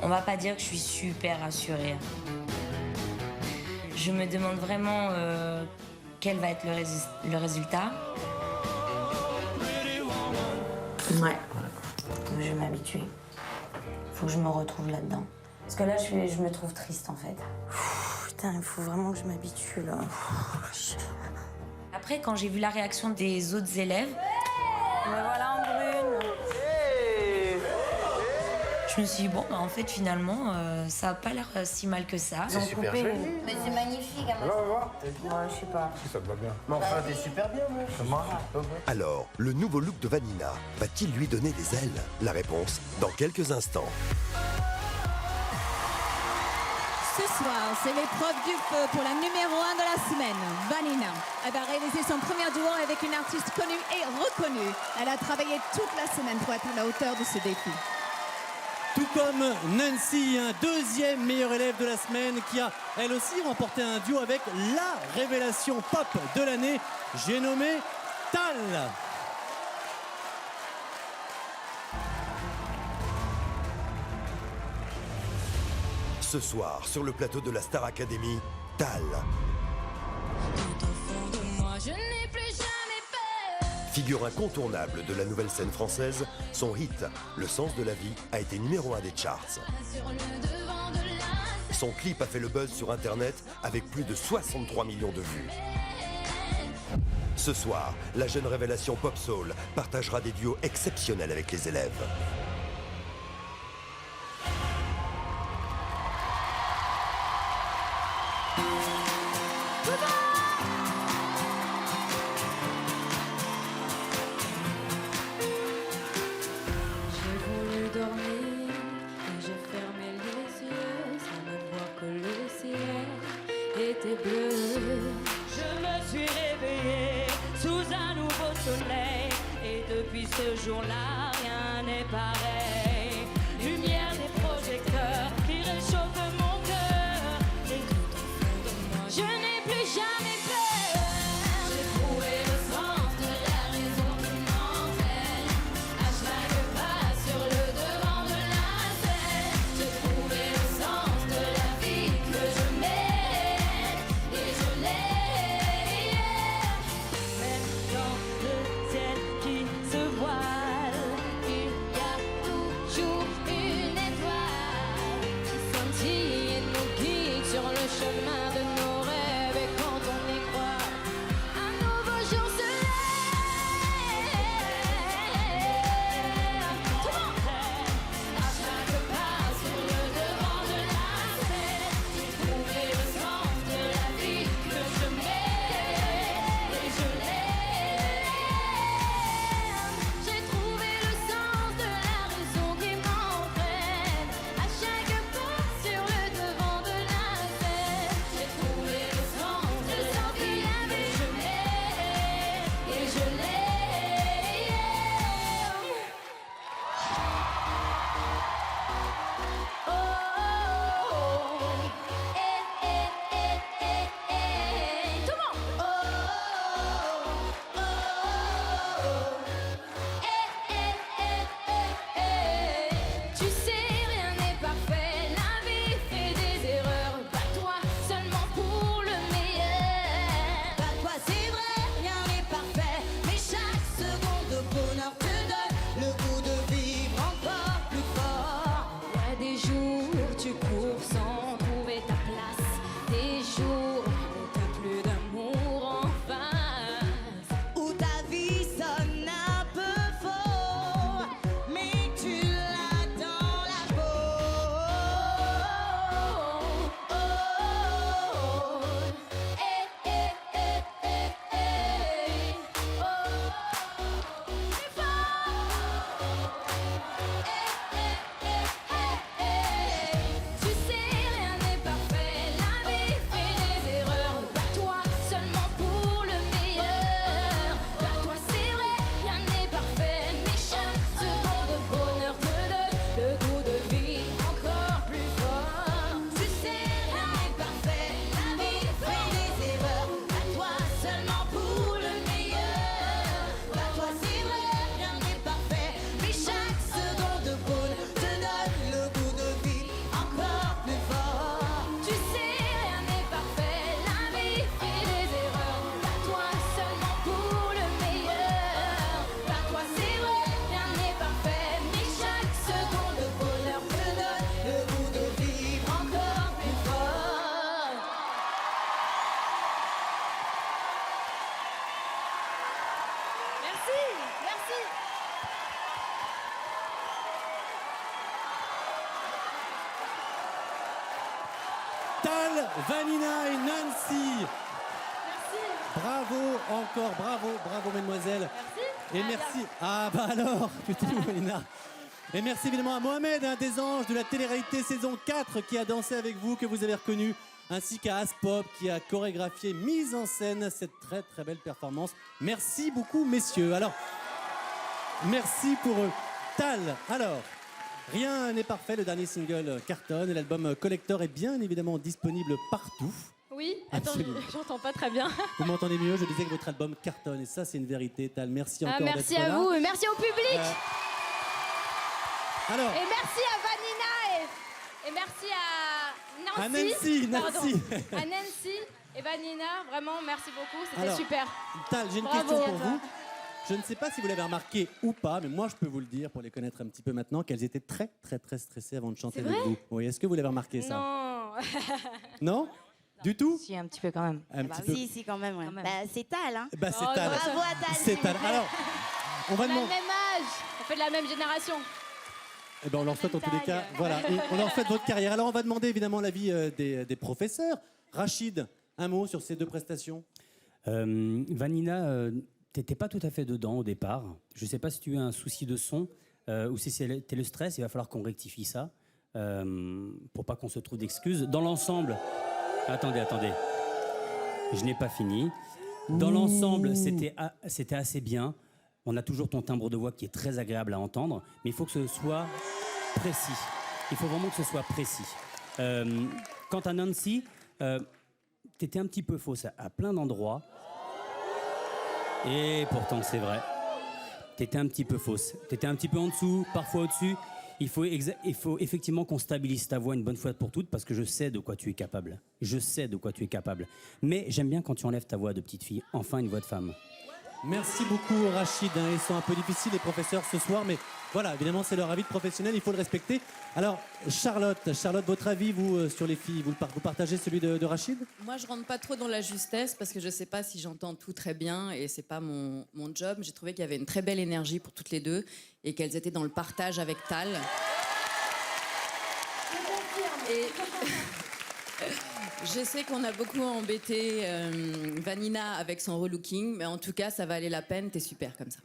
On va pas dire que je suis super rassurée. Je me demande vraiment quel va être le résultat. Ouais. Je vais m'habituer. Faut que je me retrouve là-dedans. Parce que là, je me trouve triste en fait. Putain, il faut vraiment que je m'habitue là. Après, quand j'ai vu la réaction des autres élèves, me voilà en brune. Je me suis dit, bon, bah, en fait, finalement, ça n'a pas l'air si mal que ça. C'est super joli. Mais c'est magnifique. Ouais, je sais pas. Ça te va bien. Mais enfin, t'es super bien, moi. Alors, le nouveau look de Vanina va-t-il lui donner des ailes? La réponse dans quelques instants. Ce soir, c'est l'épreuve du feu pour la numéro 1 de la semaine. Vanina. Elle va réaliser son premier duo avec une artiste connue et reconnue. Elle a travaillé toute la semaine pour être à la hauteur de ce défi. Tout comme Nancy, un deuxième meilleur élève de la semaine qui a elle aussi remporté un duo avec la révélation pop de l'année, j'ai nommé Tal. Ce soir, sur le plateau de la Star Academy, Tal. Figure incontournable de la nouvelle scène française, son hit, Le sens de la vie, a été numéro 1 des charts. Son clip a fait le buzz sur Internet avec plus de 63 millions de vues. Ce soir, la jeune révélation Pop Soul partagera des duos exceptionnels avec les élèves. J'ai voulu dormir et j'ai fermé les yeux sans même voir que le ciel était bleu. Je me suis réveillée sous un nouveau soleil et depuis ce jour-là rien n'est pareil. Lumière des projecteurs qui réchauffent mon cœur et tout au fond de moi je n'ai plus jamais peur. J'ai trouvé le sens de la raison qui m'entraîne à chaque pas sur le devant de la scène. J'ai trouvé le sens de la vie que je mène et je l'ai. Même dans le ciel qui se voile, il y a toujours une étoile qui scintille et nous guide sur le chemin de nos rêves. Et quand on y croit, un nouveau jour se lève. Tout le monde, à chaque pas sur le devant de la scène, j'ai trouvé le sens de la vie que je mène et je l'aime. J'ai trouvé le sens de la raison qui m'entraîne à chaque pas sur le devant de la scène. J'ai trouvé le sens de la vie que je mène et je l'aime. Oh, oh, oh, tout le monde. Oh, oh, oh, tu sais, rien n'est parfait, la vie fait des erreurs. Bats-toi seulement pour le meilleur. Bats-toi, c'est vrai, rien n'est parfait, mais chaque seconde de bonheur te donne le goût de vivre encore plus fort. Ouais, des jours tu cours sans trouver ta place, des jours où t'as plus d'amour en face, où ta vie sonne un peu faux, mais tu l'as dans la peau. Oh, oh, oh, tu sais, rien n'est parfait, la vie fait des erreurs. Bats-toi seulement pour le meilleur. Bats-toi, c'est vrai, rien n'est parfait, mais chaque seconde de bonheur te donne le goût de vie encore plus fort. Tu sais, rien n'est parfait, la vie fait des erreurs. Bats-toi seulement pour le meilleur. Bats-toi, c'est vrai, rien n'est parfait, mais chaque seconde de bonheur te donne le goût de vie encore plus fort. Tu sais, rien n'est parfait, la vie fait des erreurs. Bats-toi seulement pour le meilleur. Bats-toi, c'est vrai, rien n'est parfait, mais chaque seconde de bonheur te donne le goût de vivre encore plus fort. Merci, merci. Tal, Vanina et Nancy. Bravo, encore, bravo, bravo, mesdemoiselles. Merci. Et merci. Ah bah alors, putain, Vanina. Et merci évidemment à Mohamed, un des anges de la télé-réalité saison 4 qui a dansé avec vous, que vous avez reconnu, ainsi qu'à Aspop qui a chorégraphié, mise en scène cette très très belle performance. Merci beaucoup, messieurs. Alors, merci pour eux. Tal, alors, rien n'est parfait, le dernier single cartonne et l'album Collector est bien évidemment disponible partout. Oui, attends, Absolument. j'entends pas très bien. Vous m'entendez mieux, je disais que votre album cartonne et ça c'est une vérité. Tal, merci encore merci d'être à là. vous et merci au public. Alors, Et merci à Vanina et merci à Nancy. À Nancy, Pardon. Nancy. À Nancy et Vanina, vraiment merci beaucoup, c'était Alors, super. Tal, j'ai une Bravo. question pour vous. Je ne sais pas si vous l'avez remarqué ou pas, mais moi je peux vous le dire pour les connaître un petit peu maintenant, qu'elles étaient très très très stressées avant de chanter C'est avec vrai vous. Oui, est-ce que vous l'avez remarqué ça? Non. Non? Du tout? Si, un petit peu quand même. Un petit peu. Si, quand même. Ouais. Bah, c'est Tal. Hein. Bah, c'est Tal. Bravo à Tal. C'est Tal. Alors, on va On a le demander. même âge, on fait de la même génération. Eh ben, on leur souhaite en tous les cas. Voilà, et on leur souhaite votre carrière. Alors, on va demander évidemment l'avis des professeurs. Rachid, un mot sur ces deux prestations. Vanina, t'étais pas tout à fait dedans au départ. Je sais pas si tu as un souci de son ou si c'était le stress. Il va falloir qu'on rectifie ça pour pas qu'on se trouve d'excuses. Dans l'ensemble, attendez, je n'ai pas fini. Dans l'ensemble, c'était assez bien. On a toujours ton timbre de voix qui est très agréable à entendre, mais il faut que ce soit précis. Il faut vraiment que ce soit précis. Quant à Nancy, t'étais un petit peu fausse à plein d'endroits. Et pourtant, c'est vrai. T'étais un petit peu fausse. T'étais un petit peu en dessous, parfois au-dessus. Il faut effectivement qu'on stabilise ta voix une bonne fois pour toutes, parce que je sais de quoi tu es capable. Je sais de quoi tu es capable. Mais j'aime bien quand tu enlèves ta voix de petite fille. Enfin, une voix de femme. Merci beaucoup Rachid, ils sont un peu difficiles les professeurs ce soir, mais voilà, évidemment c'est leur avis de professionnel, il faut le respecter. Alors Charlotte, votre avis vous sur les filles, vous partagez celui de Rachid? Moi, je rentre pas trop dans la justesse parce que je sais pas si j'entends tout très bien et c'est pas mon job. J'ai trouvé qu'il y avait une très belle énergie pour toutes les deux et qu'elles étaient dans le partage avec Tal. Et je sais qu'on a beaucoup embêté Vanina avec son relooking, mais en tout cas, ça valait la peine. T'es super comme ça.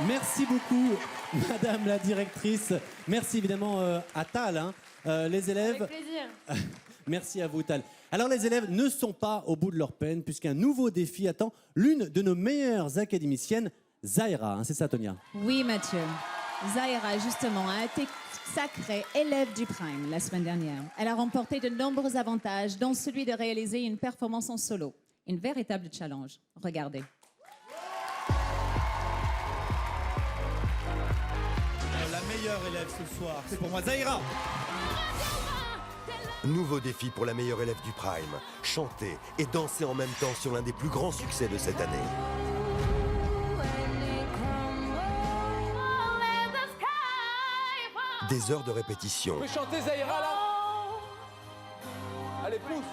Merci beaucoup, Madame la directrice. Merci évidemment à Tal, hein. Les élèves. Avec plaisir. Merci à vous, Tal. Alors, les élèves ne sont pas au bout de leur peine, puisqu'un nouveau défi attend l'une de nos meilleures académiciennes, Zahira. Hein, c'est ça, Tonia? Oui, Mathieu. Zahira, justement, a été sacrée élève du Prime la semaine dernière. Elle a remporté de nombreux avantages, dont celui de réaliser une performance en solo. Une véritable challenge. Regardez. La meilleure élève ce soir, c'est pour moi Zahira. Nouveau défi pour la meilleure élève du Prime. Chanter et danser en même temps sur l'un des plus grands succès de cette année. Des heures de répétition. Tu peux chanter Zahira là? Allez, pousse.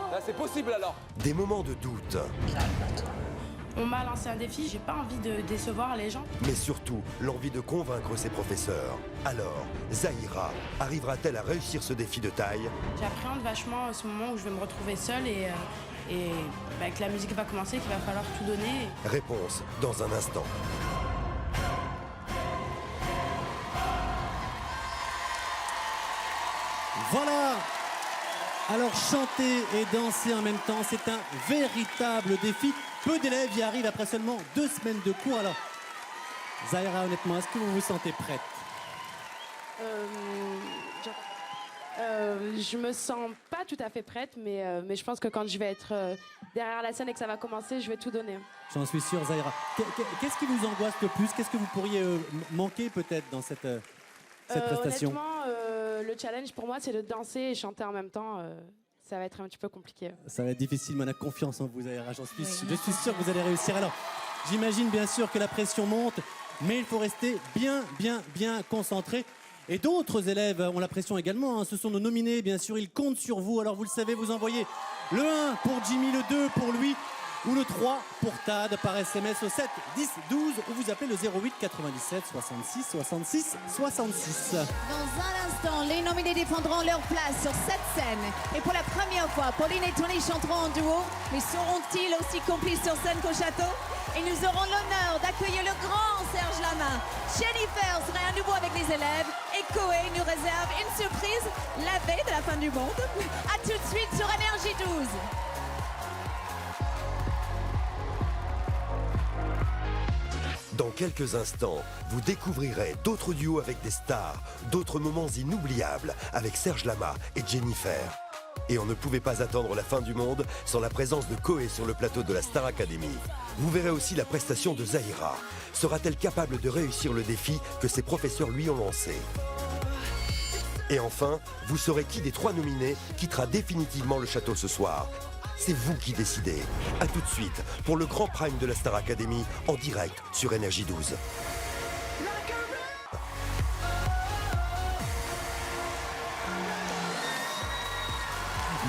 Là, c'est possible alors. Des moments de doute. On m'a lancé un défi, j'ai pas envie de décevoir les gens. Mais surtout, l'envie de convaincre ses professeurs. Alors, Zahira arrivera-t-elle à réussir ce défi de taille? J'appréhende vachement ce moment où je vais me retrouver seule et que la musique va commencer, qu'il va falloir tout donner. Réponse dans un instant. Voilà. Alors chanter et danser en même temps, c'est un véritable défi. Peu d'élèves y arrivent après seulement 2 semaines de cours. Alors, Zahira, honnêtement, est-ce que vous vous sentez prête? Je me sens pas tout à fait prête, mais je pense que quand je vais être derrière la scène et que ça va commencer, je vais tout donner. J'en suis sûr, Zahira. Qu'est-ce qui vous angoisse le plus? Qu'est-ce que vous pourriez manquer peut-être dans cette prestation? Honnêtement, le challenge pour moi, c'est de danser et chanter en même temps. Ça va être un petit peu compliqué. Ça va être difficile, mais on a confiance en vous, Zahira. Je suis sûr que vous allez réussir. Alors, j'imagine bien sûr que la pression monte, mais il faut rester bien concentré. Et d'autres élèves ont la pression également. Hein. Ce sont nos nominés, bien sûr. Ils comptent sur vous. Alors, vous le savez, vous envoyez le 1 pour Jimmy, le 2 pour lui, ou le 3 pour Tad par SMS au 7 10 12 ou vous appelez le 08 97 66 66 66. Dans un instant, les nominés défendront leur place sur cette scène. Et pour la première fois, Pauline et Tony chanteront en duo. Mais seront-ils aussi complices sur scène qu'au château? Et nous aurons l'honneur d'accueillir le grand Serge Lama. Jennifer sera à nouveau avec les élèves. Et Koé nous réserve une surprise la veille de la fin du monde. A tout de suite sur Énergie 12. Dans quelques instants, vous découvrirez d'autres duos avec des stars, d'autres moments inoubliables avec Serge Lama et Jennifer. Et on ne pouvait pas attendre la fin du monde sans la présence de Koé sur le plateau de la Star Academy. Vous verrez aussi la prestation de Zahira. Sera-t-elle capable de réussir le défi que ses professeurs lui ont lancé? Et enfin, vous saurez qui des 3 nominés quittera définitivement le château ce soir. C'est vous qui décidez. A tout de suite pour le grand prime de la Star Academy en direct sur Énergie 12.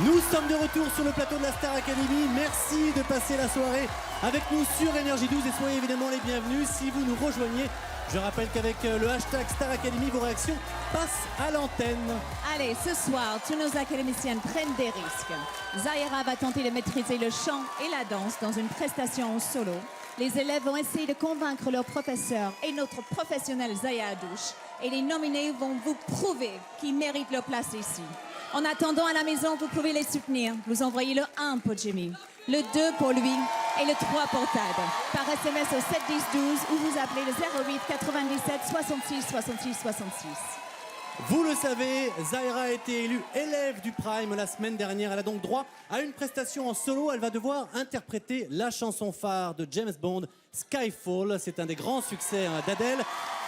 Nous sommes de retour sur le plateau de la Star Academy. Merci de passer la soirée avec nous sur Énergie 12 et soyez évidemment les bienvenus si vous nous rejoignez. Je rappelle qu'avec le hashtag Star Academy, vos réactions passent à l'antenne. Allez, ce soir, tous nos académiciennes prennent des risques. Zahira va tenter de maîtriser le chant et la danse dans une prestation en solo. Les élèves vont essayer de convaincre leur professeur et notre professionnel Zaya Adouche. Et les nominés vont vous prouver qu'ils méritent leur place ici. En attendant, à la maison, vous pouvez les soutenir. Vous envoyez le 1 pour Jimmy, le 2 pour lui et le 3 pour Tad. Par SMS au 7 10 12 ou vous appelez le 08 97 66 66 66. Vous le savez, Zahira a été élue élève du Prime la semaine dernière. Elle a donc droit à une prestation en solo. Elle va devoir interpréter la chanson phare de James Bond, Skyfall. C'est un des grands succès d'Adèle.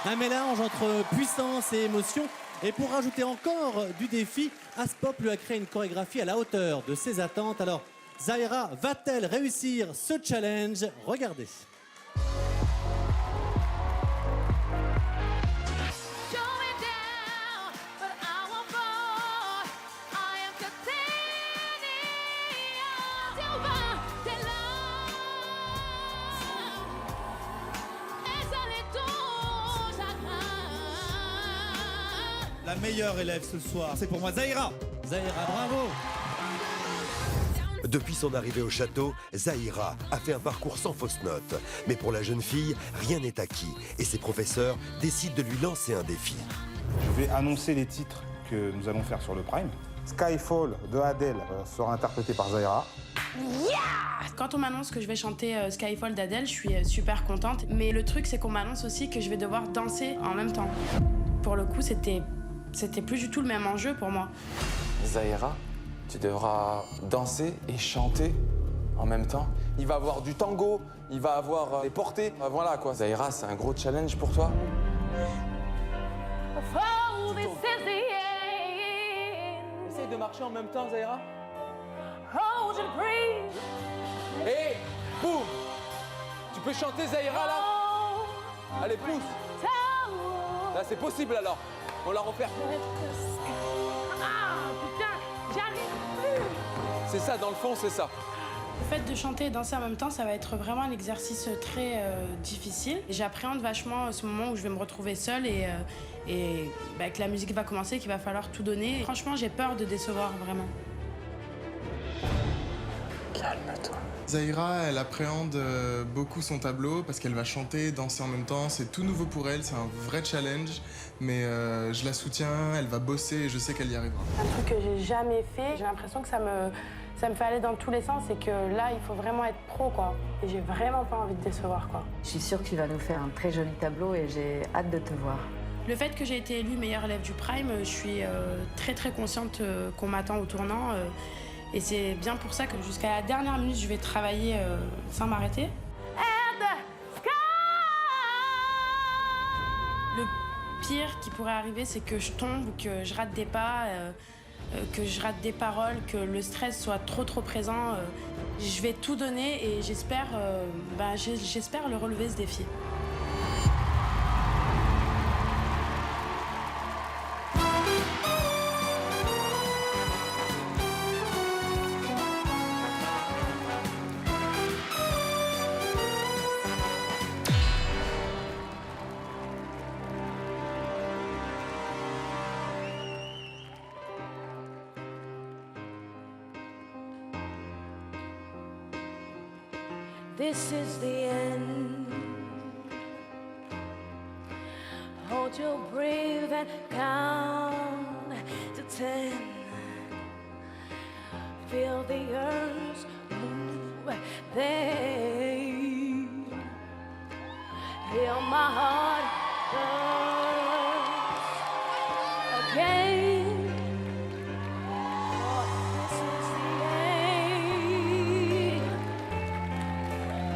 Un mélange entre puissance et émotion. Et pour rajouter encore du défi, Aspop lui a créé une chorégraphie à la hauteur de ses attentes. Alors, Zahira va-t-elle réussir ce challenge? Regardez. La meilleure élève ce soir, c'est pour moi Zahira. Zahira, bravo. Depuis son arrivée au château, Zahira a fait un parcours sans fausse note. Mais pour la jeune fille, rien n'est acquis et ses professeurs décident de lui lancer un défi. Je vais annoncer les titres que nous allons faire sur le Prime. Skyfall de Adèle sera interprété par Zahira. Yeah! Quand on m'annonce que je vais chanter Skyfall d'Adèle, je suis super contente. Mais le truc, c'est qu'on m'annonce aussi que je vais devoir danser en même temps. Pour le coup, c'était plus du tout le même enjeu pour moi. Zahira, tu devras danser et chanter en même temps. Il va avoir du tango, il va avoir les portées. Voilà quoi. Zahira, c'est un gros challenge pour toi. Essaye de marcher en même temps, Zahira. Et boum! Tu peux chanter Zahira là? Allez, pousse! Là, c'est possible alors. On la refait. Ah, putain, j'arrive plus! C'est ça, dans le fond, c'est ça. Le fait de chanter et danser en même temps, ça va être vraiment un exercice très difficile. J'appréhende vachement ce moment où je vais me retrouver seule et que la musique va commencer, qu'il va falloir tout donner. Franchement, j'ai peur de décevoir, vraiment. Calme-toi. Zahira, elle appréhende beaucoup son tableau parce qu'elle va chanter, danser en même temps. C'est tout nouveau pour elle, c'est un vrai challenge. Mais je la soutiens, elle va bosser et je sais qu'elle y arrivera. Un truc que j'ai jamais fait, j'ai l'impression que ça me fait aller dans tous les sens et que là, il faut vraiment être pro, quoi. Et j'ai vraiment pas envie de décevoir, quoi. Je suis sûre que tu vas nous faire un très joli tableau et j'ai hâte de te voir. Le fait que j'ai été élue meilleure élève du Prime, je suis très consciente qu'on m'attend au tournant. Et c'est bien pour ça que jusqu'à la dernière minute, je vais travailler sans m'arrêter. Le pire qui pourrait arriver, c'est que je tombe, que je rate des pas, que je rate des paroles, que le stress soit trop présent. Je vais tout donner et j'espère le relever, ce défi. This is the end. Hold your breath and count to 10. Feel the earth move there. Feel my heart burst again. This is the end.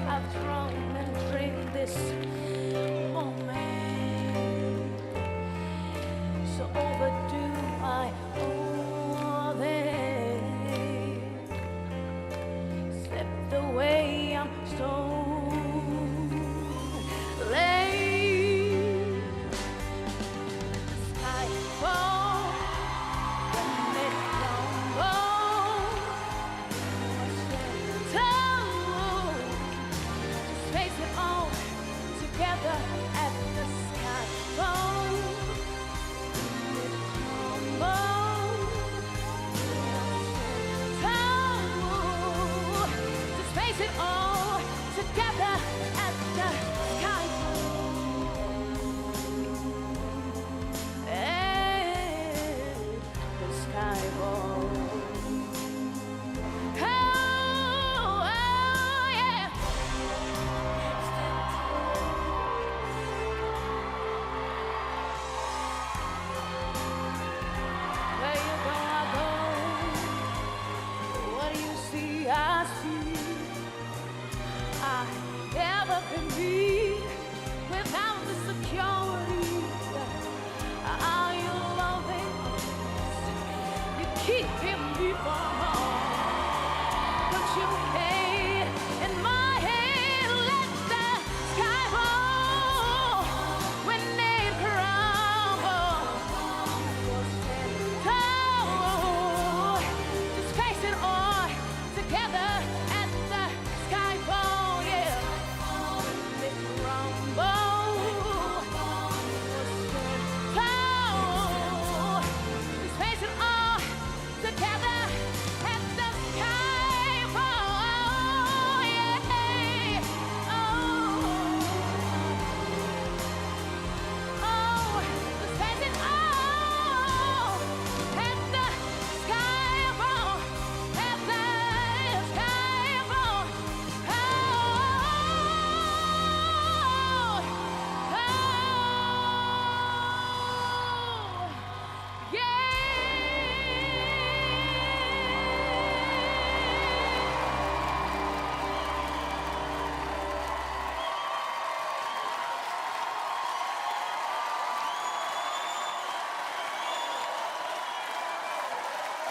I've thrown and dreamed this moment, so overdue I owe them. Slipped away, I'm stolen. Skyfall. face it all together at the sky and the sky falls.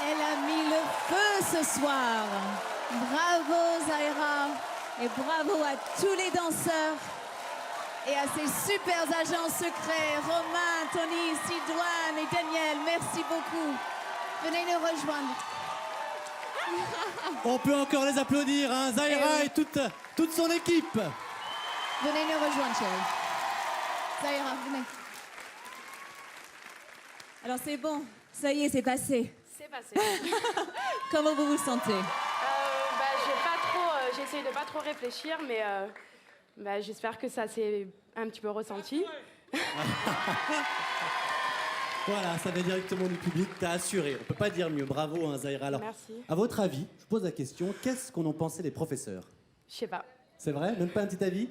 Elle a mis le feu ce soir. Bravo Zaira et bravo à tous les danseurs et à ces super agents secrets, Romain, Tony, Sidoine et Daniel. Merci beaucoup. Venez nous rejoindre. On peut encore les applaudir, hein, Zaira et toute son équipe. Venez nous rejoindre, chérie. Zaira, venez. Alors c'est bon, ça y est, c'est passé. C'est passé. Comment vous vous sentez? J'ai essayé de pas trop réfléchir, mais j'espère que ça s'est un petit peu ressenti. Voilà, ça vient directement du public, t'as assuré. On peut pas dire mieux. Bravo, hein, Zaira. Alors, merci. À votre avis, je pose la question, qu'est-ce qu'en ont pensé les professeurs? Je sais pas. C'est vrai? Même pas un petit avis?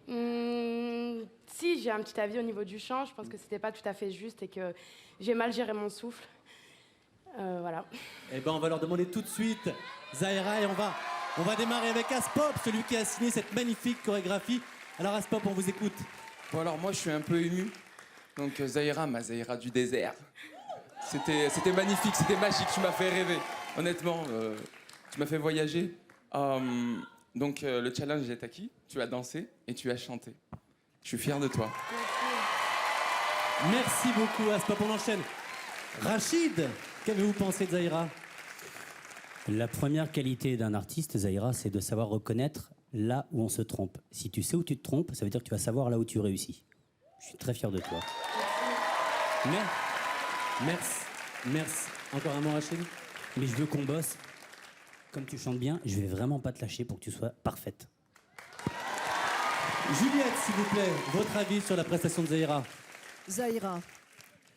Si, j'ai un petit avis au niveau du chant. Je pense que c'était pas tout à fait juste et que j'ai mal géré mon souffle. Voilà. Eh ben, on va leur demander tout de suite, Zaira, et on va démarrer avec Aspop, celui qui a signé cette magnifique chorégraphie. Alors Aspop, on vous écoute. Bon alors moi je suis un peu ému. Donc Zaira, ma Zaira du désert. C'était magnifique, c'était magique, tu m'as fait rêver. Honnêtement, tu m'as fait voyager. Donc le challenge est acquis, tu as dansé et tu as chanté. Je suis fier de toi. Merci beaucoup Aspop, on enchaîne. Rachid, qu'avez-vous pensé de Zaira? La première qualité d'un artiste, Zaira, c'est de savoir reconnaître là où on se trompe. Si tu sais où tu te trompes, ça veut dire que tu vas savoir là où tu réussis. Je suis très fier de toi. Merci. Encore un mot, Rachid? Mais je veux qu'on bosse. Comme tu chantes bien, je vais vraiment pas te lâcher pour que tu sois parfaite. Juliette, s'il vous plaît, votre avis sur la prestation de Zaira? Zaira,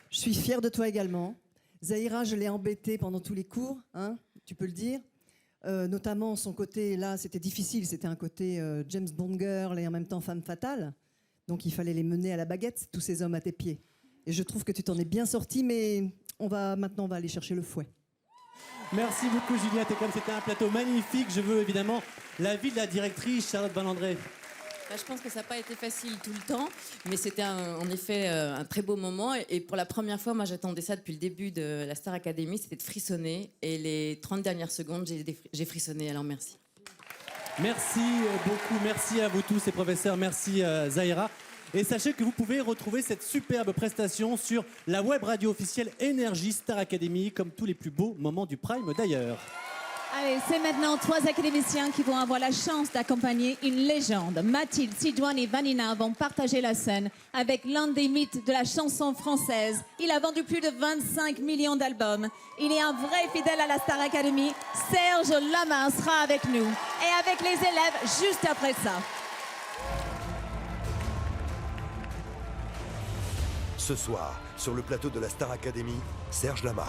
je suis fière de toi également. Zaira, je l'ai embêtée pendant tous les cours, hein, tu peux le dire. Notamment son côté, là, c'était difficile. C'était un côté James Bond girl et en même temps femme fatale. Donc il fallait les mener à la baguette, tous ces hommes à tes pieds. Et je trouve que tu t'en es bien sortie, mais maintenant on va aller chercher le fouet. Merci beaucoup Juliette. Et comme c'était un plateau magnifique, je veux évidemment l'avis de la directrice Charlotte Van André. Je pense que ça n'a pas été facile tout le temps, mais c'était en effet un très beau moment. Et pour la première fois, moi j'attendais ça depuis le début de la Star Academy, c'était de frissonner. Et les 30 dernières secondes, j'ai frissonné, alors merci. Merci beaucoup, merci à vous tous et professeurs, merci Zaira. Et sachez que vous pouvez retrouver cette superbe prestation sur la web radio officielle Énergie Star Academy, comme tous les plus beaux moments du Prime d'ailleurs. Allez, c'est maintenant 3 académiciens qui vont avoir la chance d'accompagner une légende. Mathilde, Sidoine et Vanina vont partager la scène avec l'un des mythes de la chanson française. Il a vendu plus de 25 millions d'albums. Il est un vrai fidèle à la Star Academy. Serge Lama sera avec nous et avec les élèves juste après ça. Ce soir, sur le plateau de la Star Academy, Serge Lama.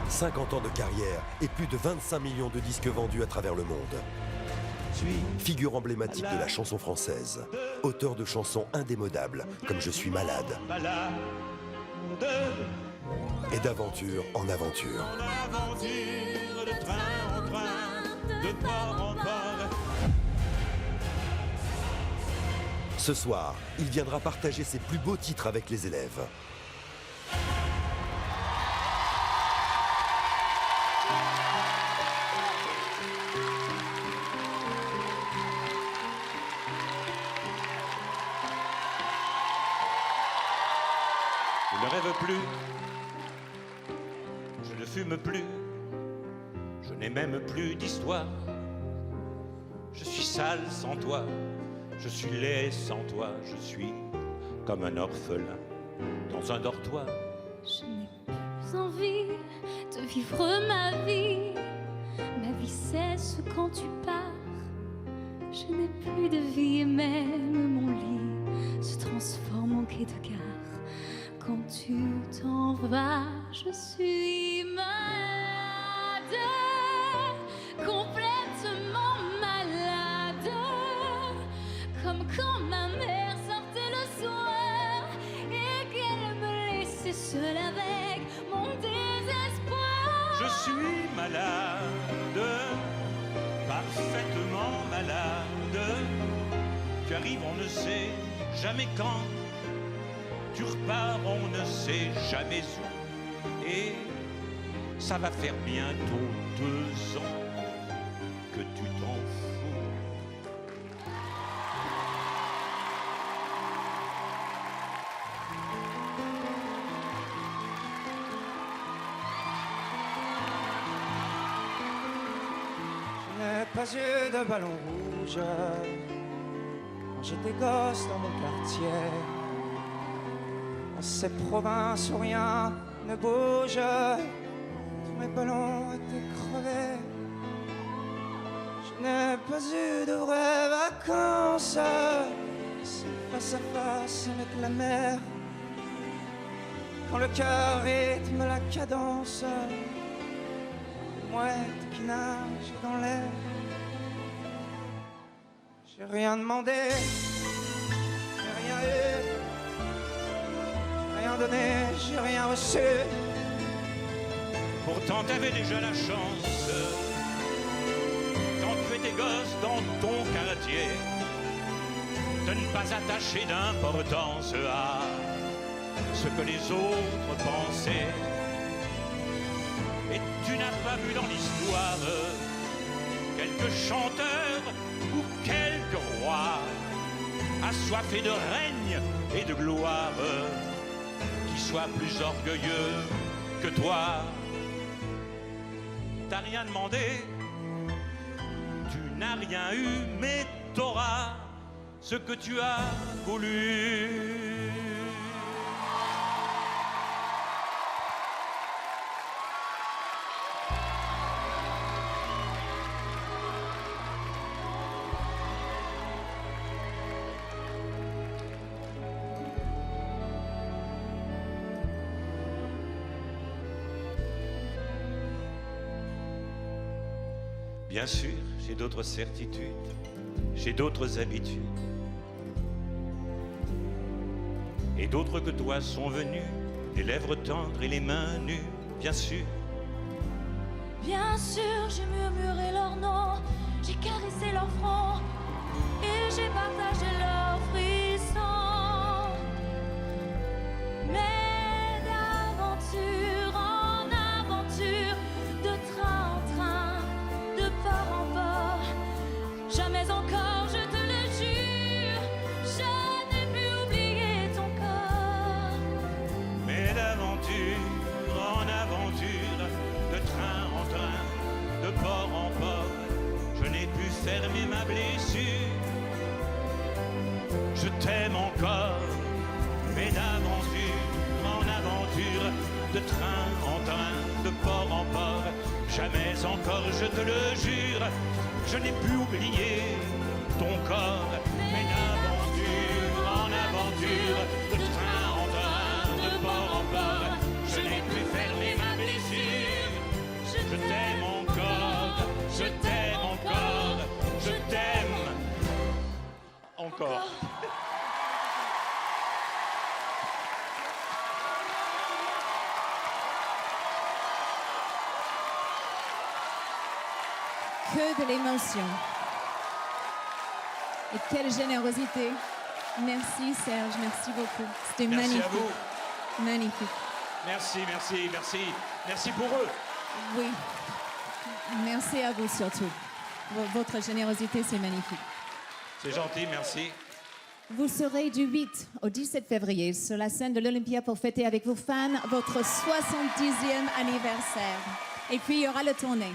50 ans de carrière et plus de 25 millions de disques vendus à travers le monde. Figure emblématique de la chanson française. Auteur de chansons indémodables comme Je suis malade. Et d'aventure en aventure. De train en train, de port en port. Ce soir, il viendra partager ses plus beaux titres avec les élèves. Je ne rêve plus, je ne fume plus, je n'ai même plus d'histoire. Je suis sale sans toi, je suis laid sans toi, je suis comme un orphelin dans un dortoir. Je n'ai plus envie de vivre ma vie. Ma vie cesse quand tu pars. Je n'ai plus de vie et même mon lit se transforme en quai de gare. Quand tu t'en vas, je suis malade, complètement malade, comme quand ma mère sortait le soir et qu'elle me laissait seule avec mon désespoir. Je suis malade, parfaitement malade. Tu arrives, on ne sait jamais quand. Tu repars, on ne sait jamais où. Et ça va faire bientôt 2 ans que tu t'en fous. Je n'ai pas eu de ballon rouge quand j'étais gosse dans mon quartier. Dans ces provinces où rien ne bouge, tous mes ballons étaient crevés. Je n'ai pas eu de vraies vacances, c'est face à face avec la mer. Quand le cœur rythme la cadence, mouette qui nage dans l'air. J'ai rien demandé, j'ai rien eu. Rien donné, j'ai rien reçu. Pourtant t'avais déjà la chance, quand tu étais gosse dans ton quartier, de ne pas attacher d'importance à ce que les autres pensaient. Et tu n'as pas vu dans l'histoire quelques chanteurs ou quelques rois assoiffés de règne et de gloire, qui soit plus orgueilleux que toi. T'as rien demandé, tu n'as rien eu, mais t'auras ce que tu as voulu. Bien sûr, j'ai d'autres certitudes, j'ai d'autres habitudes. Et d'autres que toi sont venus, les lèvres tendres et les mains nues, bien sûr. Bien sûr, j'ai murmuré leur nom, j'ai caressé leur front et j'ai partagé leurs frissons. Mais d'aventure en aventure, de train en train, de port en port, jamais encore, je te le jure, je n'ai pu oublier ton corps. Mais d'aventure en aventure, de train en train, ma blessure. Je t'aime encore, mais d'aventure en aventure, de train en train, de port en port, jamais encore, je te le jure, je n'ai pu oublier ton corps, mais d'aventure en aventure, de train en train, de port en port, je n'ai pu fermer ma blessure. Je t'aime encore, je t'aime encore, je t'aime encore. Que de l'émotion. Et quelle générosité. Merci Serge, merci beaucoup. C'était Merci magnifique. à vous. Magnifique. Merci, merci, merci. Merci pour eux. Oui. Merci à vous surtout. Votre générosité, c'est magnifique. C'est gentil, merci. Vous serez du 8 au 17 février sur la scène de l'Olympia pour fêter avec vos fans votre 70e anniversaire. Et puis, il y aura le tournée.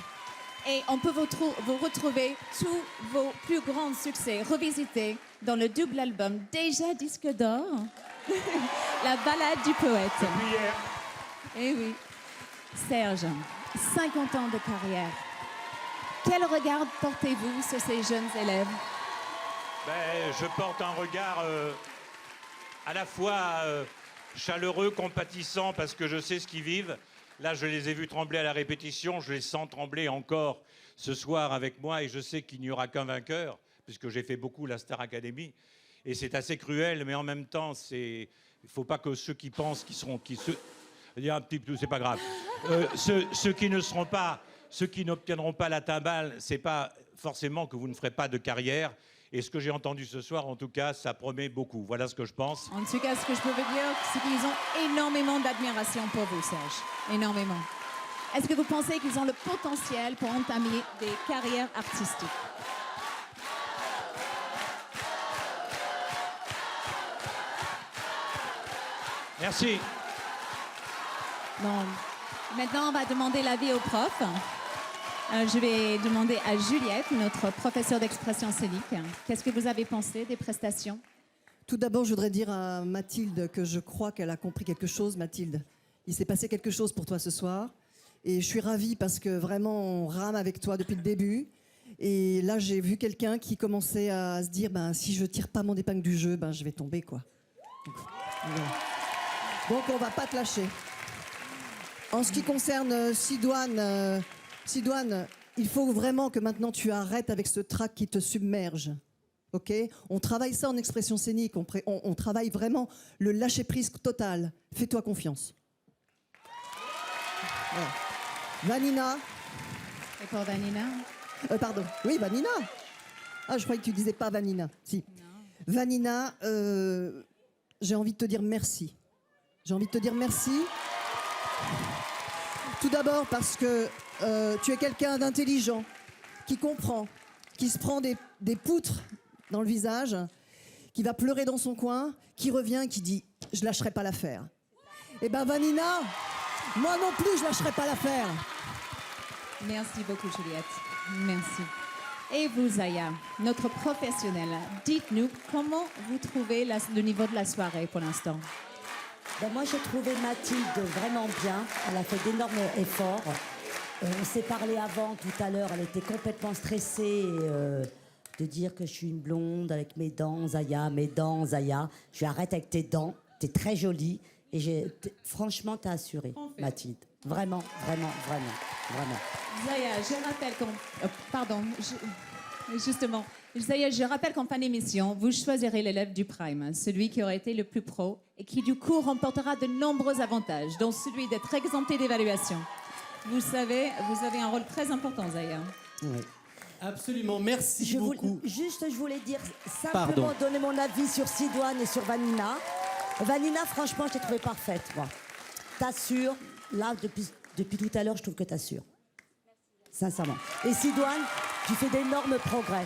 Et on peut vous retrouver tous vos plus grands succès revisités dans le double album déjà disque d'or, La Ballade du poète. Depuis hier. Eh oui. Serge, 50 ans de carrière. Quel regard portez-vous sur ces jeunes élèves? Ben, je porte un regard à la fois chaleureux, compatissant, parce que je sais ce qu'ils vivent. Là, je les ai vus trembler à la répétition, je les sens trembler encore ce soir avec moi, et je sais qu'il n'y aura qu'un vainqueur, puisque j'ai fait beaucoup la Star Academy. Et c'est assez cruel, mais en même temps, il ne faut pas que ceux qui pensent qu'ils seront... c'est pas grave. Ceux qui ne seront pas... Ceux qui n'obtiendront pas la timbale, c'est pas forcément que vous ne ferez pas de carrière. Et ce que j'ai entendu ce soir, en tout cas, ça promet beaucoup. Voilà ce que je pense. En tout cas, ce que je peux vous dire, c'est qu'ils ont énormément d'admiration pour vous, Serge. Énormément. Est-ce que vous pensez qu'ils ont le potentiel pour entamer des carrières artistiques? Merci. Bon. Maintenant, on va demander l'avis au prof. Je vais demander à Juliette, notre professeure d'expression scénique. Qu'est-ce que vous avez pensé des prestations? Tout d'abord, je voudrais dire à Mathilde que je crois qu'elle a compris quelque chose. Mathilde, il s'est passé quelque chose pour toi ce soir. Et je suis ravie parce que vraiment, on rame avec toi depuis le début. Et là, j'ai vu quelqu'un qui commençait à se dire, si je tire pas mon épingle du jeu, je vais tomber, quoi. Donc, on va pas te lâcher. En ce qui concerne Sidoine, il faut vraiment que maintenant tu arrêtes avec ce trac qui te submerge. Ok? On travaille ça en expression scénique, on travaille vraiment le lâcher-prise total. Fais-toi confiance. Voilà. Vanina. Et pour Vanina? Pardon. Oui, Vanina. Ah, je croyais que tu disais pas Vanina. Si. Non. Vanina, j'ai envie de te dire merci. J'ai envie de te dire merci. Tout d'abord parce que tu es quelqu'un d'intelligent, qui comprend, qui se prend des poutres dans le visage, qui va pleurer dans son coin, qui revient, qui dit « je lâcherai pas l'affaire ». Eh ben Vanina, moi non plus je lâcherai pas l'affaire. Merci beaucoup Juliette, merci. Et vous Zaya, notre professionnelle, dites-nous comment vous trouvez le niveau de la soirée pour l'instant? Moi j'ai trouvé Mathilde vraiment bien, elle a fait d'énormes efforts. On s'est parlé avant, tout à l'heure, elle était complètement stressée de dire que je suis une blonde avec mes dents, Zaya, mes dents, Zaya. Je lui arrête avec tes dents, t'es très jolie. Et franchement, t'as assuré, Mathilde. Vraiment, vraiment, vraiment, vraiment. Zaya, je rappelle justement, Zaya, je rappelle qu'en fin d'émission, vous choisirez l'élève du Prime, celui qui aurait été le plus pro et qui, du coup, remportera de nombreux avantages, dont celui d'être exempté d'évaluation. Vous savez, vous avez un rôle très important, Zaya. Oui. Absolument, merci beaucoup. Je voulais dire simplement donner mon avis sur Sidoine et sur Vanina. Vanina, franchement, je t'ai trouvée parfaite, moi. T'assures, là, depuis tout à l'heure, je trouve que t'assures. Sincèrement. Et Sidoine, tu fais d'énormes progrès.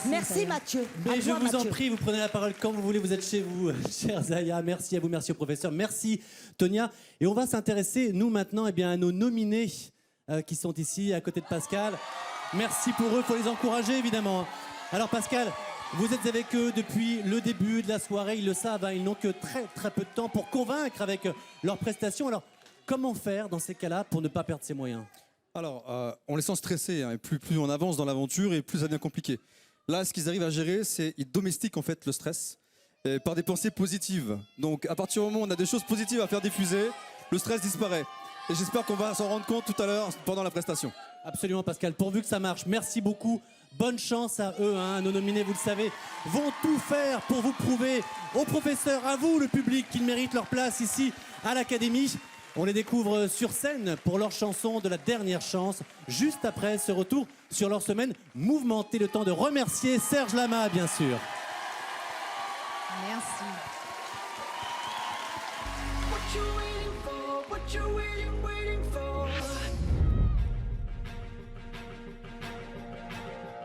Merci Mathieu. Mais je vous en prie, vous prenez la parole quand vous voulez, vous êtes chez vous, chère Zaya. Merci à vous, merci au professeur, merci Tonia. Et on va s'intéresser, nous maintenant, à nos nominés qui sont ici, à côté de Pascal. Merci pour eux, il faut les encourager évidemment. Alors Pascal, vous êtes avec eux depuis le début de la soirée, ils le savent, hein, ils n'ont que très peu de temps pour convaincre avec leurs prestations. Alors comment faire dans ces cas-là pour ne pas perdre ses moyens? Alors, on les sent stressés, hein, et plus on avance dans l'aventure et plus ça devient compliqué. Là, ce qu'ils arrivent à gérer, c'est qu'ils domestiquent en fait le stress par des pensées positives. Donc à partir du moment où on a des choses positives à faire diffuser, le stress disparaît. Et j'espère qu'on va s'en rendre compte tout à l'heure pendant la prestation. Absolument Pascal, pourvu que ça marche. Merci beaucoup. Bonne chance à eux, hein. Nos nominés, vous le savez, vont tout faire pour vous prouver aux professeurs, à vous, le public, qu'ils méritent leur place ici à l'Académie. On les découvre sur scène pour leur chanson de la dernière chance, juste après ce retour sur leur semaine mouvementée. Le temps de remercier Serge Lama, bien sûr. Merci.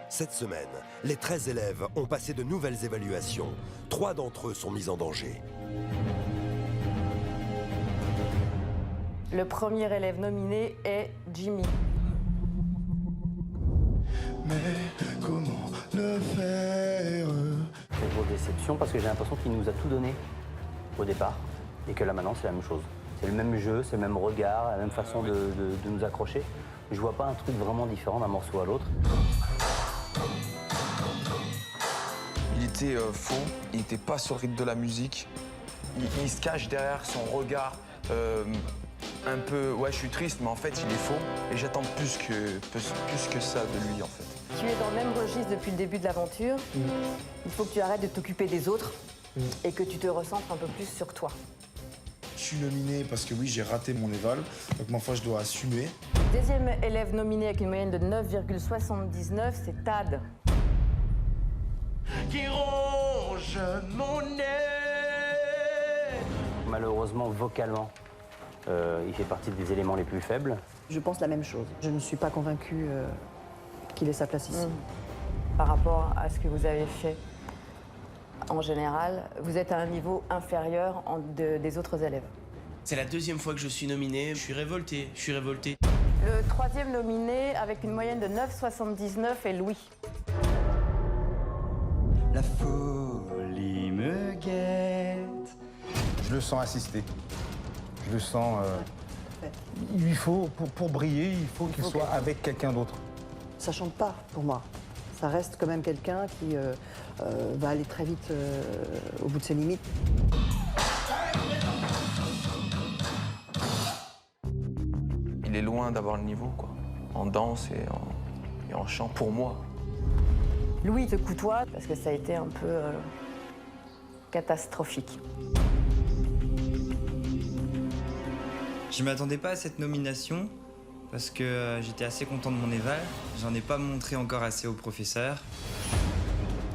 Cette semaine, les 13 élèves ont passé de nouvelles évaluations. 3 d'entre eux sont mis en danger. Le premier élève nominé est Jimmy. Mais comment le faire? C'est une grosse déception parce que j'ai l'impression qu'il nous a tout donné au départ et que là maintenant c'est la même chose. C'est le même jeu, c'est le même regard, la même façon de nous accrocher. Je vois pas un truc vraiment différent d'un morceau à l'autre. Il était faux, il n'était pas sur le rythme de la musique. Il se cache derrière son regard un peu... Ouais, je suis triste, mais en fait, il est faux. Et j'attends plus que ça de lui, en fait. Tu es dans le même registre depuis le début de l'aventure. Il faut que tu arrêtes de t'occuper des autres et que tu te recentres un peu plus sur toi. Je suis nominé parce que oui, j'ai raté mon éval, donc ma foi, je dois assumer. Deuxième élève nominé avec une moyenne de 9,79, c'est Tad. Qui ronge mon nez. Malheureusement, vocalement, il fait partie des éléments les plus faibles. Je pense la même chose. Je ne suis pas convaincue qu'il ait sa place ici. Par rapport à ce que vous avez fait en général, vous êtes à un niveau inférieur des autres élèves. C'est la deuxième fois que je suis nominé. Je suis révolté. Le troisième nominé avec une moyenne de 9,79 est Louis. La folie me guette. Je le sens assisté. Je le sens... Il lui faut, pour briller, il faut qu'il soit avec quelqu'un d'autre. Ça chante pas pour moi. Ça reste quand même quelqu'un qui va aller très vite au bout de ses limites. Il est loin d'avoir le niveau, quoi. En danse et en chant, pour moi. Louis te côtoie parce que ça a été un peu catastrophique. Je m'attendais pas à cette nomination parce que j'étais assez content de mon éval. J'en ai pas montré encore assez au professeur.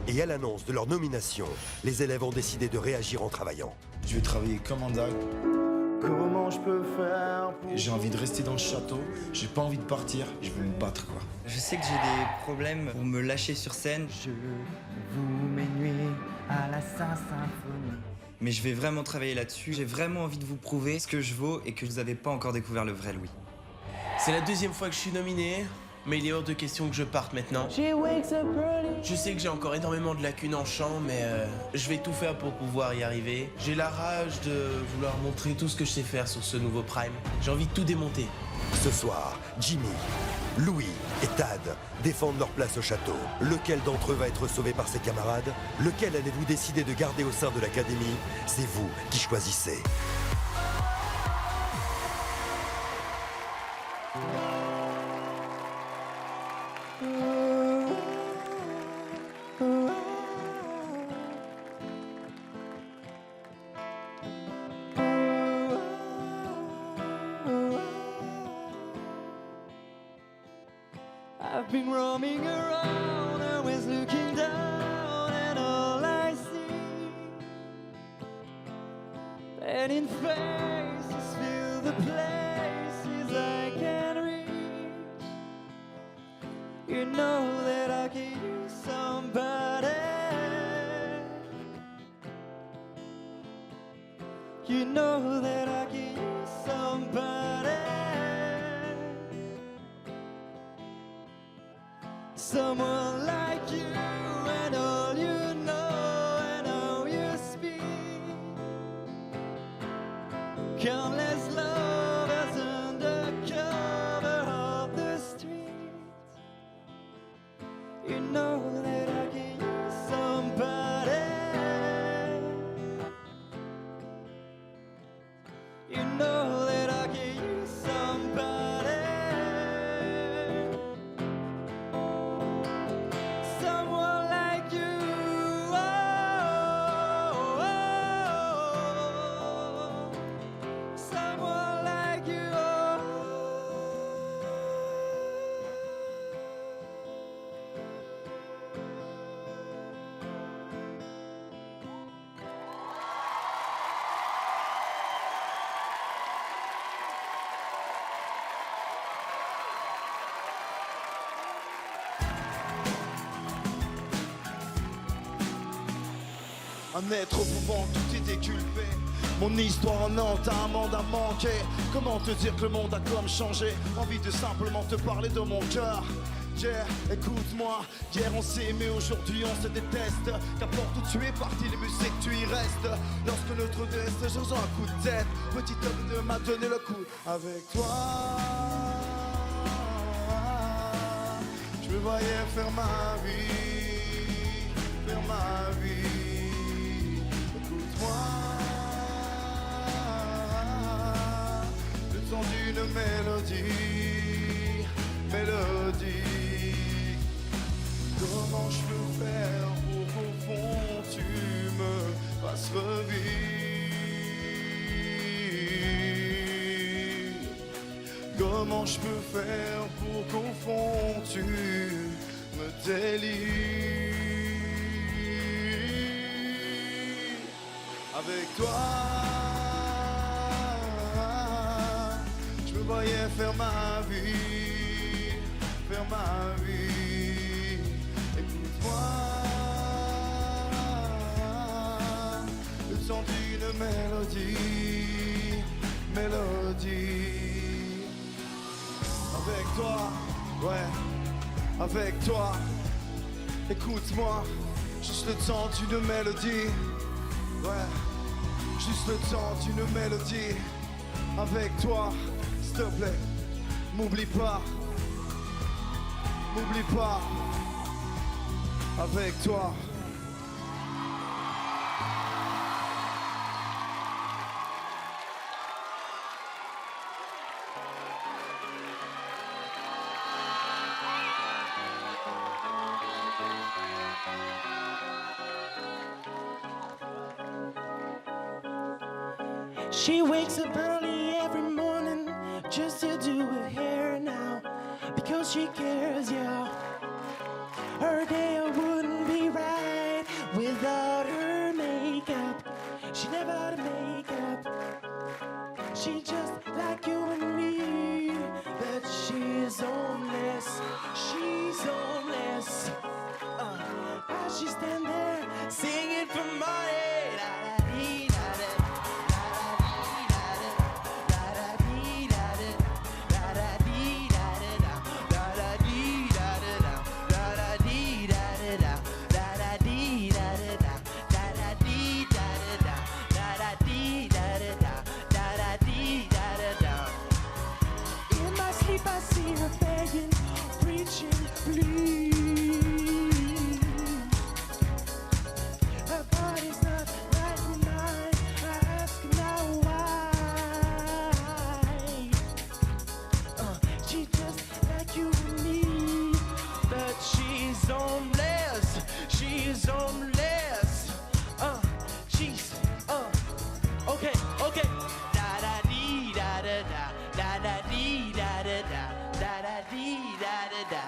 Et à l'annonce de leur nomination, les élèves ont décidé de réagir en travaillant. Je vais travailler comme un dingue. Comment je peux faire pour... J'ai envie de rester dans le château, j'ai pas envie de partir, je veux me battre, quoi. Je sais que j'ai des problèmes pour me lâcher sur scène. Je vous mets nuit à la Saint-Symphonie. Mais je vais vraiment travailler là-dessus. J'ai vraiment envie de vous prouver ce que je vaux et que vous n'avez pas encore découvert le vrai Louis. C'est la deuxième fois que je suis nominé, mais il est hors de question que je parte maintenant. Je sais que j'ai encore énormément de lacunes en chant, mais je vais tout faire pour pouvoir y arriver. J'ai la rage de vouloir montrer tout ce que je sais faire sur ce nouveau Prime. J'ai envie de tout démonter. Ce soir, Jimmy, Louis et Tad défendent leur place au château. Lequel d'entre eux va être sauvé par ses camarades? Lequel allez-vous décider de garder au sein de l'académie? C'est vous qui choisissez. I've been roaming around, always looking down, and all I see painting faces fill the places I can reach. You know that I can use somebody. You know that I can use somebody. someone like you and all you know and how you speak. Countless lovers under cover of the street. You know that I can use somebody. You know that I can use somebody. Someone like you. Oh, oh, oh. Someone like you. Un être au pouvant, tout était culpé. Mon histoire en entamant a manqué. Comment te dire que le monde a comme changé? Envie de simplement te parler de mon cœur. Yeah, écoute-moi, hier on s'est aimé, aujourd'hui on se déteste. Qu'importe où tu es parti, les musiques tu y restes. Lorsque notre destin, je ressens un coup de tête. Petit homme m'a donné le coup. Avec toi, je me voyais faire ma vie, faire ma vie. Écoute-moi, le temps d'une mélodie, mélodie. Comment je peux faire pour qu'au fond tu me fasses revivre? Comment je peux faire pour qu'au fond tu me délivres? Avec toi, je me voyais faire ma vie, faire ma vie. Écoute-moi, le son d'une mélodie, mélodie. Avec toi, ouais, avec toi. Écoute-moi, juste le temps d'une mélodie, ouais, juste le temps d'une mélodie. Avec toi, s'il te plaît, m'oublie pas, m'oublie pas. Avec toi. She wakes up early every morning just to do her hair now because she cares, yeah. Her day wouldn't be right without her makeup. She never had makeup. She just like you and me, but she's homeless. She's homeless. As she stand there singing for money. In my sleep I see her begging, preaching, please. Her body's not right in mine. I ask now why. She just like you and me, but she's homeless. She's homeless. She's okay, okay. Da da dee da da da, da da dee da da da, da da dee da da da.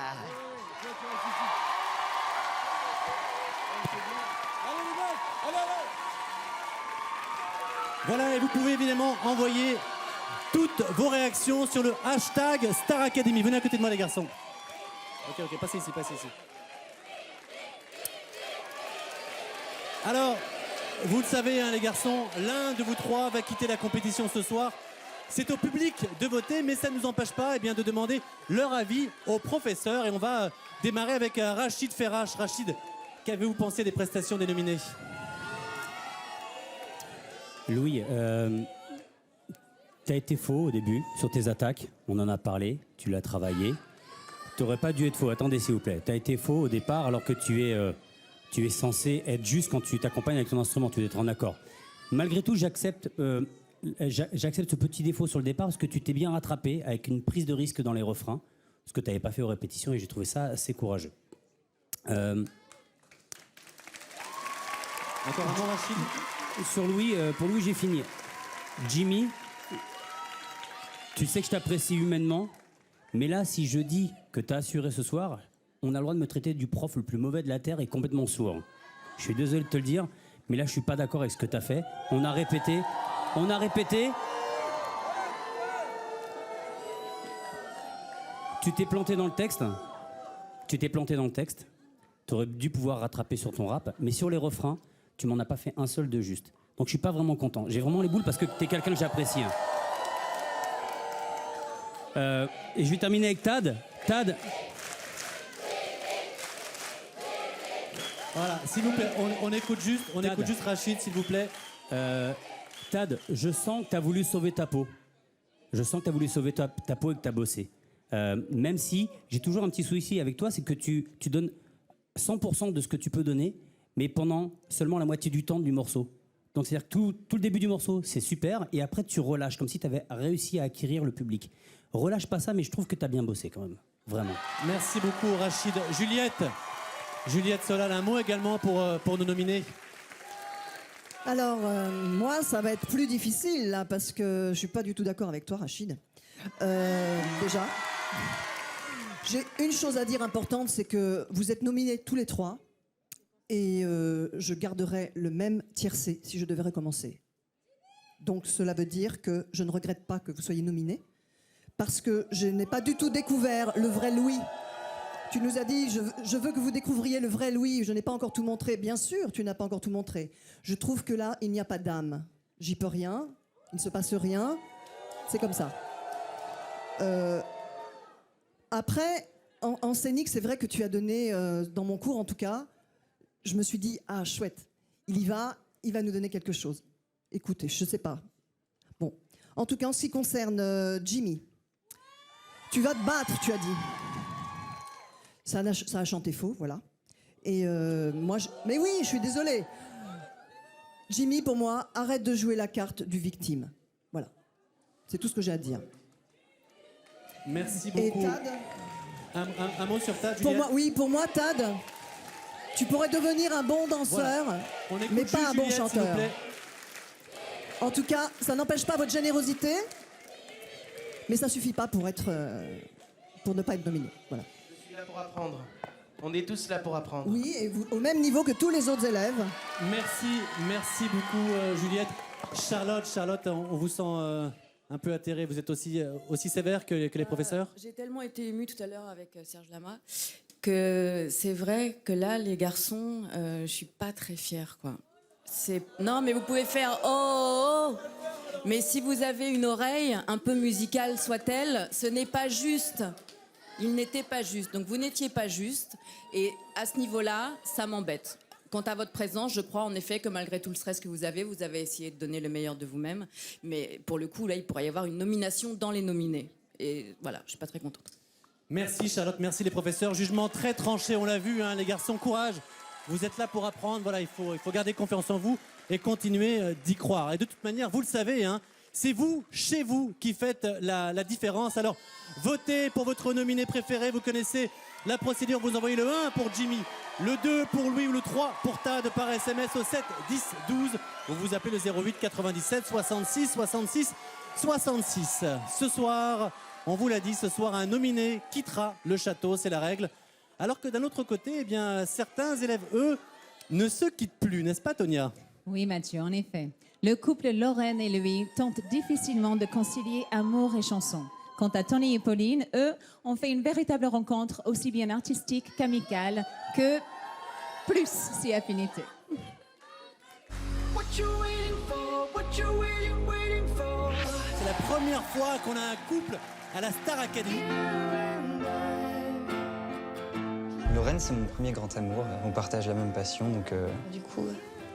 Voilà, et vous pouvez évidemment envoyer toutes vos réactions sur le hashtag Star Academy. Venez à côté de moi les garçons. Ok, passez ici, passez ici. Alors, vous le savez, hein, les garçons, l'un de vous trois va quitter la compétition ce soir. C'est au public de voter, mais ça ne nous empêche pas de demander leur avis aux professeurs. Et on va démarrer avec Rachid Ferrache. Rachid, qu'avez-vous pensé des prestations des nominés? Louis, t'as été faux au début sur tes attaques. On en a parlé, tu l'as travaillé. T'aurais pas dû être faux. Attendez, s'il vous plaît. T'as été faux au départ alors que tu es censé être juste quand tu t'accompagnes avec ton instrument. Tu dois être en accord. Malgré tout, j'accepte ce petit défaut sur le départ parce que tu t'es bien rattrapé avec une prise de risque dans les refrains, ce que tu n'avais pas fait aux répétitions et j'ai trouvé ça assez courageux. Encore un mot, Rachid? Sur Louis, pour Louis, j'ai fini. Jimmy, tu sais que je t'apprécie humainement, mais là, si je dis que tu as assuré ce soir, on a le droit de me traiter du prof le plus mauvais de la Terre et complètement sourd. Je suis désolé de te le dire, mais là, je suis pas d'accord avec ce que tu as fait. On a répété. Tu t'es planté dans le texte. Tu aurais dû pouvoir rattraper sur ton rap, mais sur les refrains, tu m'en as pas fait un seul de juste. Donc je suis pas vraiment content. J'ai vraiment les boules parce que t'es quelqu'un que j'apprécie. Et je vais terminer avec Tad. Tad. Voilà, s'il vous plaît, on écoute juste Rachid, s'il vous plaît. Tad, je sens que tu as voulu sauver ta peau. Je sens que tu as voulu sauver ta peau et que tu as bossé. Même si j'ai toujours un petit souci avec toi, c'est que tu donnes 100% de ce que tu peux donner, mais pendant seulement la moitié du temps du morceau. Donc c'est-à-dire que tout le début du morceau, c'est super, et après tu relâches, comme si tu avais réussi à acquérir le public. Relâche pas ça, mais je trouve que tu as bien bossé quand même. Vraiment. Merci beaucoup, Rachid. Juliette Solal, un mot également pour nous nominer. Alors, moi, ça va être plus difficile, là, parce que je suis pas du tout d'accord avec toi, Rachid. Déjà, j'ai une chose à dire importante, c'est que vous êtes nominés tous les trois, et je garderai le même tiercé si je devais recommencer. Donc, cela veut dire que je ne regrette pas que vous soyez nominés, parce que je n'ai pas du tout découvert le vrai Louis. Tu nous as dit, je veux que vous découvriez le vrai Louis, je n'ai pas encore tout montré. Bien sûr, tu n'as pas encore tout montré. Je trouve que là, il n'y a pas d'âme. J'y peux rien, il ne se passe rien, c'est comme ça. Après, en scénique, c'est vrai que tu as donné, dans mon cours en tout cas, je me suis dit, ah chouette, il va nous donner quelque chose. Écoutez, je ne sais pas. Bon, en tout cas, en ce qui concerne Jimmy, tu vas te battre, tu as dit. Ça a chanté faux, voilà. Et mais oui, je suis désolée. Jimmy, pour moi, arrête de jouer la carte du victime. Voilà. C'est tout ce que j'ai à dire. Merci beaucoup. Et Tad, un mot sur Tad, Juliette. pour moi, Tad, tu pourrais devenir un bon danseur, voilà. mais pas un bon Juliette, chanteur. En tout cas, ça n'empêche pas votre générosité, mais ça suffit pas pour ne pas être nominé. Voilà. Je suis là pour apprendre. On est tous là pour apprendre. Oui, et vous, au même niveau que tous les autres élèves. Merci beaucoup, Juliette. Charlotte, on vous sent un peu atterrée. Vous êtes aussi sévère que les professeurs? J'ai tellement été émue tout à l'heure avec Serge Lama que c'est vrai que là, les garçons, je suis pas très fière, quoi. Non, mais vous pouvez faire oh. Mais si vous avez une oreille un peu musicale soit-elle, ce n'est pas juste. Il n'était pas juste. Donc vous n'étiez pas juste. Et à ce niveau-là, ça m'embête. Quant à votre présence, je crois en effet que malgré tout le stress que vous avez essayé de donner le meilleur de vous-même. Mais pour le coup, là, il pourrait y avoir une nomination dans les nominés. Et voilà, je suis pas très contente. Merci Charlotte, merci les professeurs. Jugement très tranché, on l'a vu, hein, les garçons, courage. Vous êtes là pour apprendre, voilà, il faut garder confiance en vous et continuer d'y croire. Et de toute manière, vous le savez, hein, c'est vous, chez vous, qui faites la différence. Alors, votez pour votre nominé préféré. Vous connaissez la procédure. Vous envoyez le 1 pour Jimmy, le 2 pour Louis ou le 3 pour Tad par SMS au 7 10 12. Vous vous appelez le 08 97 66 66 66. Ce soir, on vous l'a dit, ce soir, un nominé quittera le château. C'est la règle. Alors que d'un autre côté, eh bien, certains élèves, eux, ne se quittent plus. N'est-ce pas, Tonia? Oui, Mathieu, en effet. Le couple Lorraine et Louis tente difficilement de concilier amour et chanson. Quant à Tony et Pauline, eux, ont fait une véritable rencontre aussi bien artistique qu'amicale, que plus si affinité. C'est la première fois qu'on a un couple à la Star Academy. Lorraine, c'est mon premier grand amour. On partage la même passion, donc... Du coup,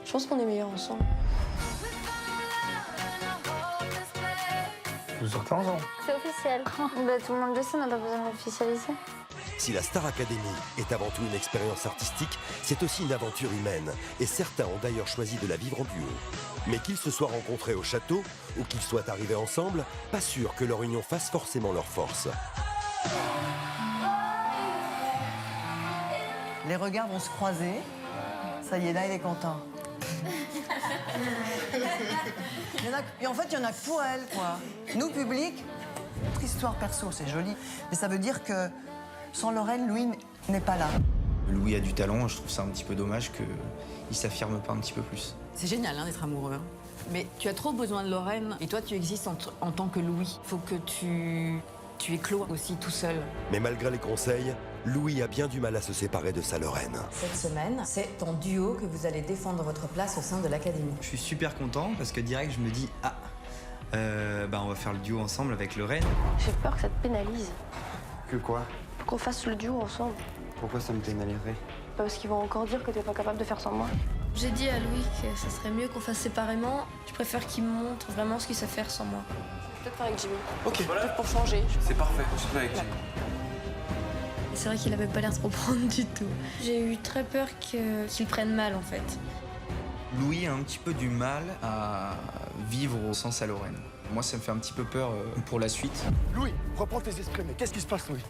je pense qu'on est meilleurs ensemble. Vous sortez ensemble. C'est officiel. Tout le monde le sait, on n'a pas besoin d'officialiser. Si la Star Academy est avant tout une expérience artistique, c'est aussi une aventure humaine. Et certains ont d'ailleurs choisi de la vivre en duo. Mais qu'ils se soient rencontrés au château ou qu'ils soient arrivés ensemble, pas sûr que leur union fasse forcément leur force. Les regards vont se croiser. Ça y est, là, il est content. Et en fait, il y en a que pour elle, quoi. Nous, public, notre histoire perso, c'est joli. Mais ça veut dire que sans Lorraine, Louis n'est pas là. Louis a du talent, je trouve ça un petit peu dommage qu'il ne s'affirme pas un petit peu plus. C'est génial d'être amoureux. Mais tu as trop besoin de Lorraine et toi tu existes en tant que Louis. Il faut que tu écloses aussi tout seul. Mais malgré les conseils, Louis a bien du mal à se séparer de sa Lorraine. Cette semaine, c'est en duo que vous allez défendre votre place au sein de l'Académie. Je suis super content parce que direct je me dis on va faire le duo ensemble avec Lorraine. J'ai peur que ça te pénalise. Que quoi? Qu'on fasse le duo ensemble. Pourquoi ça me pénaliserait? Parce qu'ils vont encore dire que t'es pas capable de faire sans moi. J'ai dit à Louis que ça serait mieux qu'on fasse séparément. Je préfère qu'il me montre vraiment ce qu'il sait faire sans moi. Peut-être faire avec Jimmy. Ok. Pour changer. C'est parfait, je suis avec Jimmy. C'est vrai qu'il avait pas l'air de comprendre du tout. J'ai eu très peur qu'il prenne mal en fait. Louis a un petit peu du mal à vivre au sens à Lorraine. Moi, ça me fait un petit peu peur pour la suite. Louis, reprends tes esprits, mais qu'est-ce qui se passe, Louis?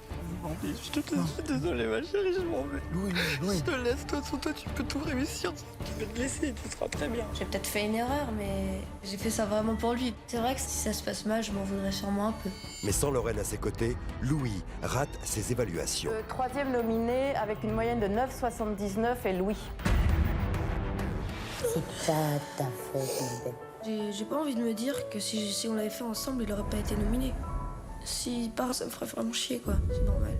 Je te laisse, je suis désolé, ma chérie, je m'en vais. Louis. Je te laisse, toi, tu peux tout réussir. Tu peux te laisser, tout sera très bien. J'ai peut-être fait une erreur, mais j'ai fait ça vraiment pour lui. C'est vrai que si ça se passe mal, je m'en voudrais sûrement un peu. Mais sans Lorraine à ses côtés, Louis rate ses évaluations. Le troisième nominé avec une moyenne de 9,79 est Louis. C'est pas ta faute, mon bébé. J'ai pas envie de me dire que si on l'avait fait ensemble, il aurait pas été nominé. S'il part, ça me ferait vraiment chier, quoi. C'est normal.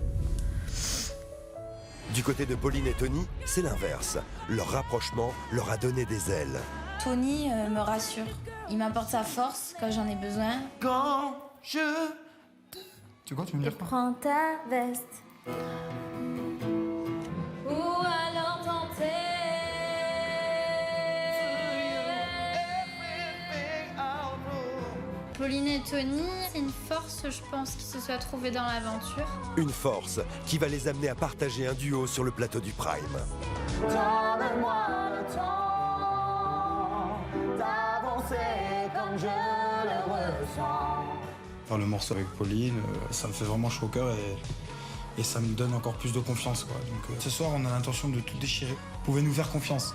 Du côté de Pauline et Tony, c'est l'inverse. Leur rapprochement leur a donné des ailes. Tony me rassure. Il m'apporte sa force quand j'en ai besoin. Quand je... Tu veux me dire quoi? Prends ta veste. Ou alors tenter. Pauline et Tony, c'est une force, je pense, qui se soit trouvée dans l'aventure. Une force qui va les amener à partager un duo sur le plateau du Prime. Donne-moi le temps d'avancer comme je le ressens. Faire le morceau avec Pauline, ça me fait vraiment chaud au cœur et ça me donne encore plus de confiance, quoi. Donc ce soir, on a l'intention de tout déchirer. Vous pouvez nous faire confiance.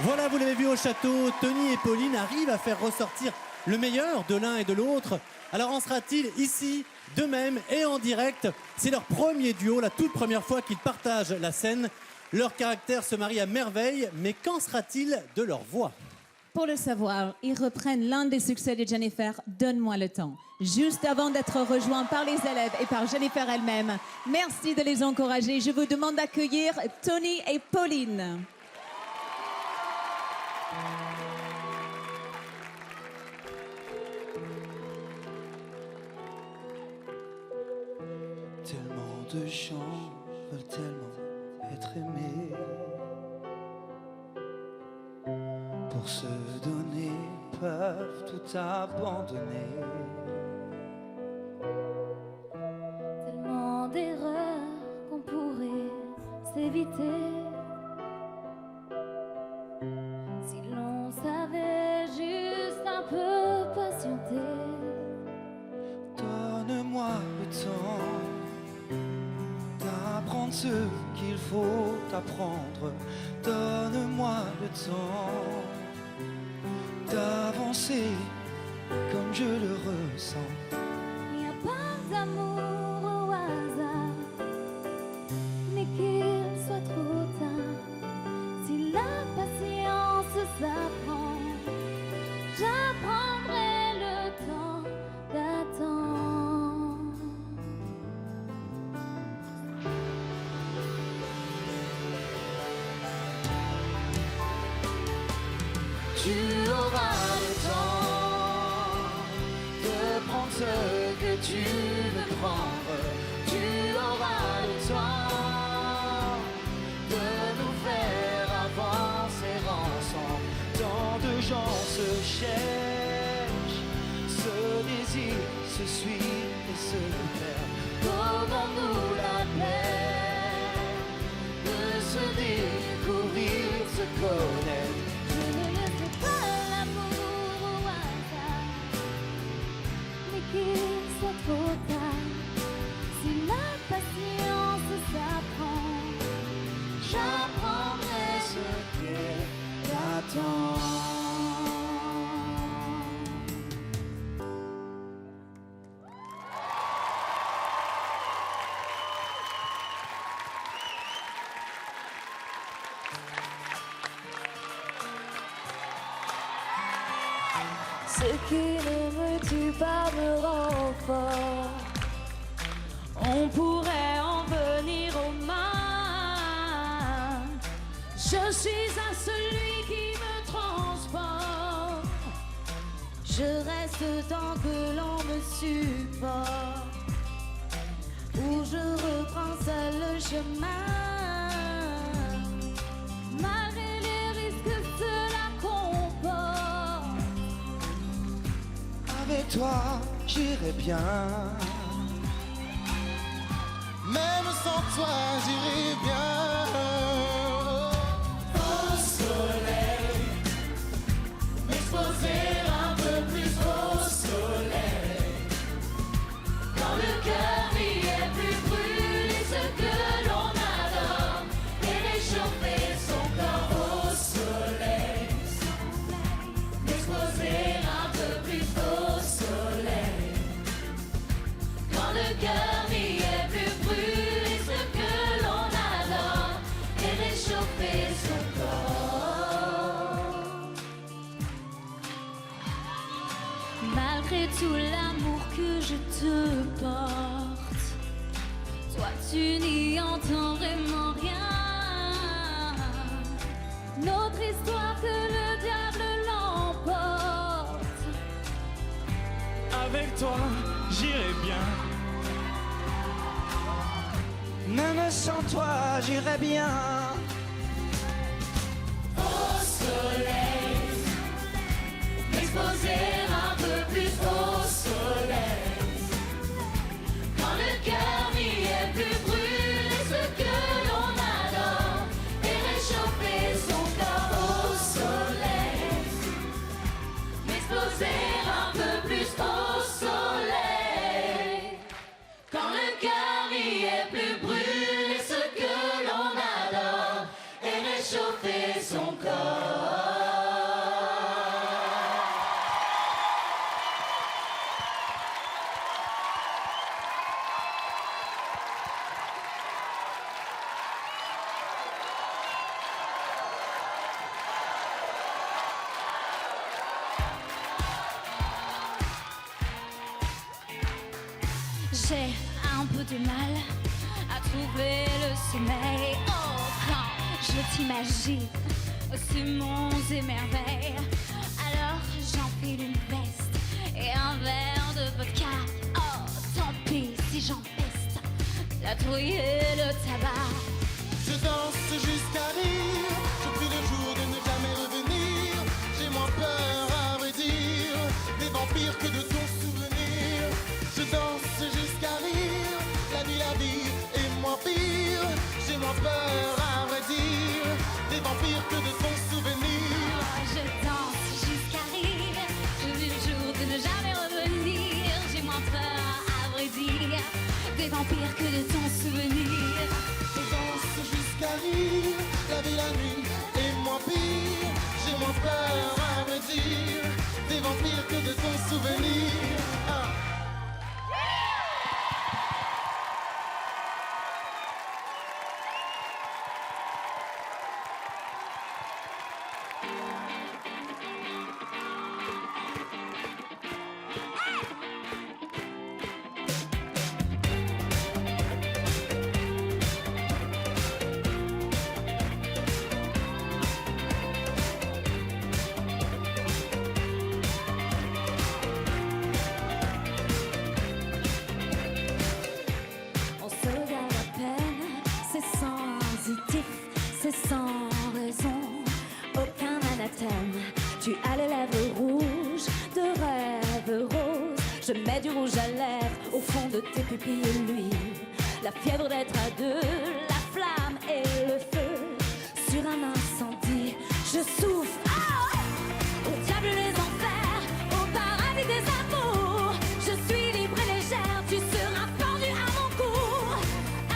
Voilà, vous l'avez vu au château, Tony et Pauline arrivent à faire ressortir le meilleur de l'un et de l'autre. Alors en sera-t-il ici, d'eux-mêmes et en direct? C'est leur premier duo, la toute première fois qu'ils partagent la scène. Leur caractère se marie à merveille, mais qu'en sera-t-il de leur voix? Pour le savoir, ils reprennent l'un des succès de Jennifer, Donne-moi le temps, juste avant d'être rejoints par les élèves et par Jennifer elle-même. Merci de les encourager. Je vous demande d'accueillir Tony et Pauline. Tellement de gens veulent tellement être aimés. Pour se donner, peuvent tout abandonner. Tellement d'erreurs qu'on pourrait s'éviter. Si l'on savait juste un peu patienter. Donne-moi le temps d'apprendre ce qu'il faut apprendre. Donne-moi le temps d'avancer comme je le ressens. Il n'y a pas d'amour au hasard, mais qu'il soit trop tard. Si la patience s'apprend, j'apprendrai le temps d'attendre. Tu auras le temps de prendre ce que tu veux prendre. gens se cherchent, se désirent, se suivent et se perdent. Donnons-nous la peine de se découvrir, se connaître. Je ne laisserai pas l'amour au hasard, mais qu'il soit trop tard. Si la patience s'apprend, J'apprendrai ce qu'est l'attente. ce qui ne me tue pas me rend fort. On pourrait en venir aux mains. Je suis à celui qui me transporte. Je reste tant que l'on me supporte. Où je reprends seul le chemin. Malgré les risques que cela comporte. Avec toi, j'irai bien. Même sans toi, j'irai bien. Au soleil, m'exposer un peu plus au soleil. Quand le cœur n'y est plus brûlé, ce que l'on adore, et réchauffer son corps au soleil. M'exposer un peu plus au soleil. Quand le cœur n'y est plus brûlé, ce que l'on adore, et réchauffer son corps. Malgré tout l'amour que je te porte, toi tu n'y entends vraiment rien. Notre histoire que le diable l'emporte. Avec toi, j'irai bien. Même sans toi, j'irai bien. Au soleil, m'exposer un peu plus au soleil. Quand le cœur n'y est plus brûlé, ce que l'on adore, et réchauffer son corps au soleil. M'exposer un peu plus au soleil. Quand le cœur n'y est plus brûlé, ce que l'on adore, et réchauffer son corps. J'ai un peu de mal à trouver le sommeil. Oh, quand je t'imagine ces monts et merveilles, alors j'enfile une veste et un verre de vodka. Oh, tant pis si j'empeste la trouille et le tabac. Je danse jusqu'à rire. Je prie le jour de ne jamais revenir. J'ai moins peur, à vrai dire, des vampires que de ton souvenir. Je danse jusqu'à rire. La nuit, la vie est moins pire. J'ai moins peur, à vrai dire, des vampires que de ton souvenir. Oh, je danse jusqu'à rire. Je vis le jour de ne jamais revenir. J'ai moins peur, à vrai dire, des vampires que de ton souvenir. Je danse jusqu'à rire. La vie, la nuit est moins pire. J'ai moins peur, à vrai dire, des vampires que de ton souvenir. Ah. On se regarde à peine, c'est sensitif, c'est sans raison. Aucun mal à mets du rouge à lèvres au fond de tes pupilles l'huile. La fièvre d'être à deux, la flamme et le feu. Sur un incendie, je souffle. Oh, au diable les enfers, au paradis des amours. Je suis libre et légère, tu seras pendu à mon cou.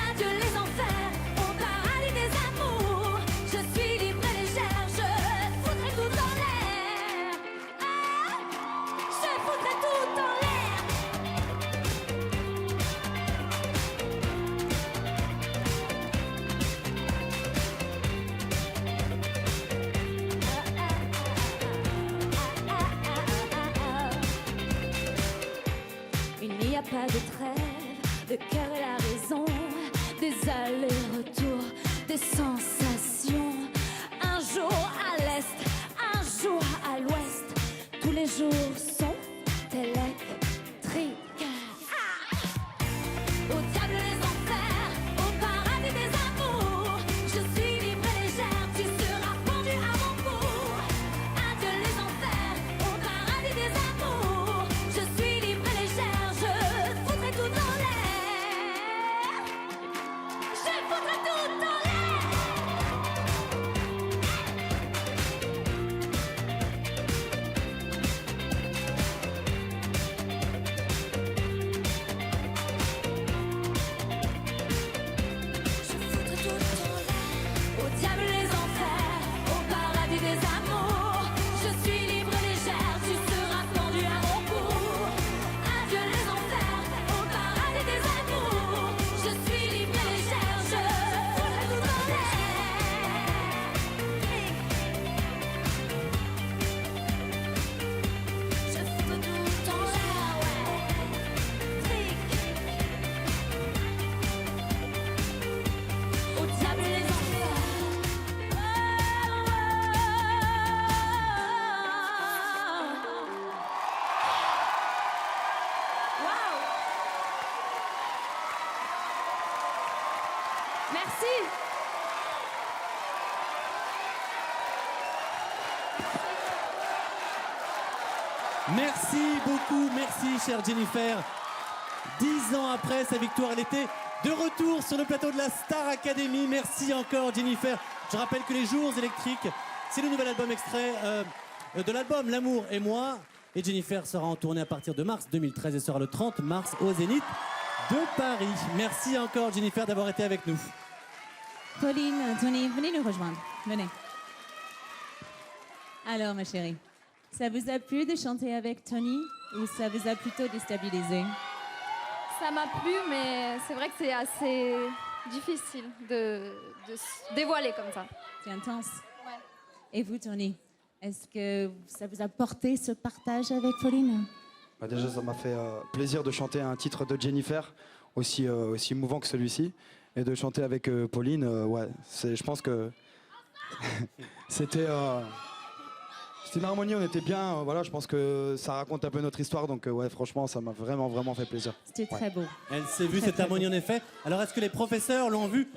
Adieu les enfers, au paradis des amours. Je suis libre et légère, je foutrai tout en l'air. Je foutrai tout en l'air. Il n'y a pas de trêve, le cœur et la raison, des allers-retours, des sensations. Un jour à l'est, un jour à l'ouest, tous les jours sont électriques. Au diable les enfers, au paradis des amours. Je suis libre et légère, tu seras pendu à mon cou. Adieu les enfers, au paradis des amours. Je suis libre et légère, je foutrai tout en l'air. Je foutrai tout en l'air. Au diable les enfers, au paradis des amours. Je suis libre et légère, tu seras pendu à mon cou. Adieu les enfers, au paradis des amours. Je suis libre et légère, je foutrai tout en l'air. Je foutrai tout en l'air, Au diable les enfers. Merci. Merci beaucoup, merci chère Jennifer. 10 ans après sa victoire, elle était de retour sur le plateau de la Star Academy. Merci encore Jennifer. Je rappelle que Les Jours électriques, c'est le nouvel album extrait de l'album L'amour et moi. Et Jennifer sera en tournée à partir de mars 2013 et sera le 30 mars au Zénith de Paris. Merci encore Jennifer d'avoir été avec nous. Pauline, Tony, venez nous rejoindre. Venez. Alors, ma chérie, ça vous a plu de chanter avec Tony ou ça vous a plutôt déstabilisé? Ça m'a plu, mais c'est vrai que c'est assez difficile de se dévoiler comme ça. C'est intense. Ouais. Et vous, Tony, est-ce que ça vous a porté ce partage avec Pauline? Bah déjà, ça m'a fait plaisir de chanter un titre de Jennifer, aussi émouvant que celui-ci. Et de chanter avec Pauline, ouais, je pense que c'était une harmonie, on était bien. Voilà, je pense que ça raconte un peu notre histoire. Donc, ouais, franchement, ça m'a vraiment, vraiment fait plaisir. C'était très beau. Elle s'est vue, Très, cette très harmonie beau. en effet. Alors, est-ce que les professeurs l'ont vu?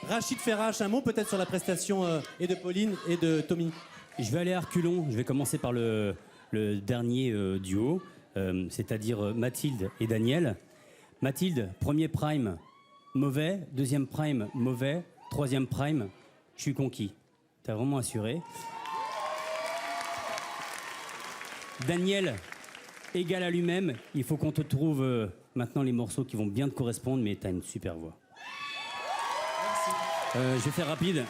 Rachid Ferrache, un mot peut-être sur la prestation et de Pauline et de Tommy? Je vais aller à reculons. Je vais commencer par le dernier duo, c'est-à-dire Mathilde et Daniel. Mathilde, premier prime, mauvais. Deuxième prime, mauvais. Troisième prime, je suis conquis. T'as vraiment assuré. Daniel, égal à lui-même. Il faut qu'on te trouve maintenant les morceaux qui vont bien te correspondre, mais t'as une super voix. Je vais faire rapide.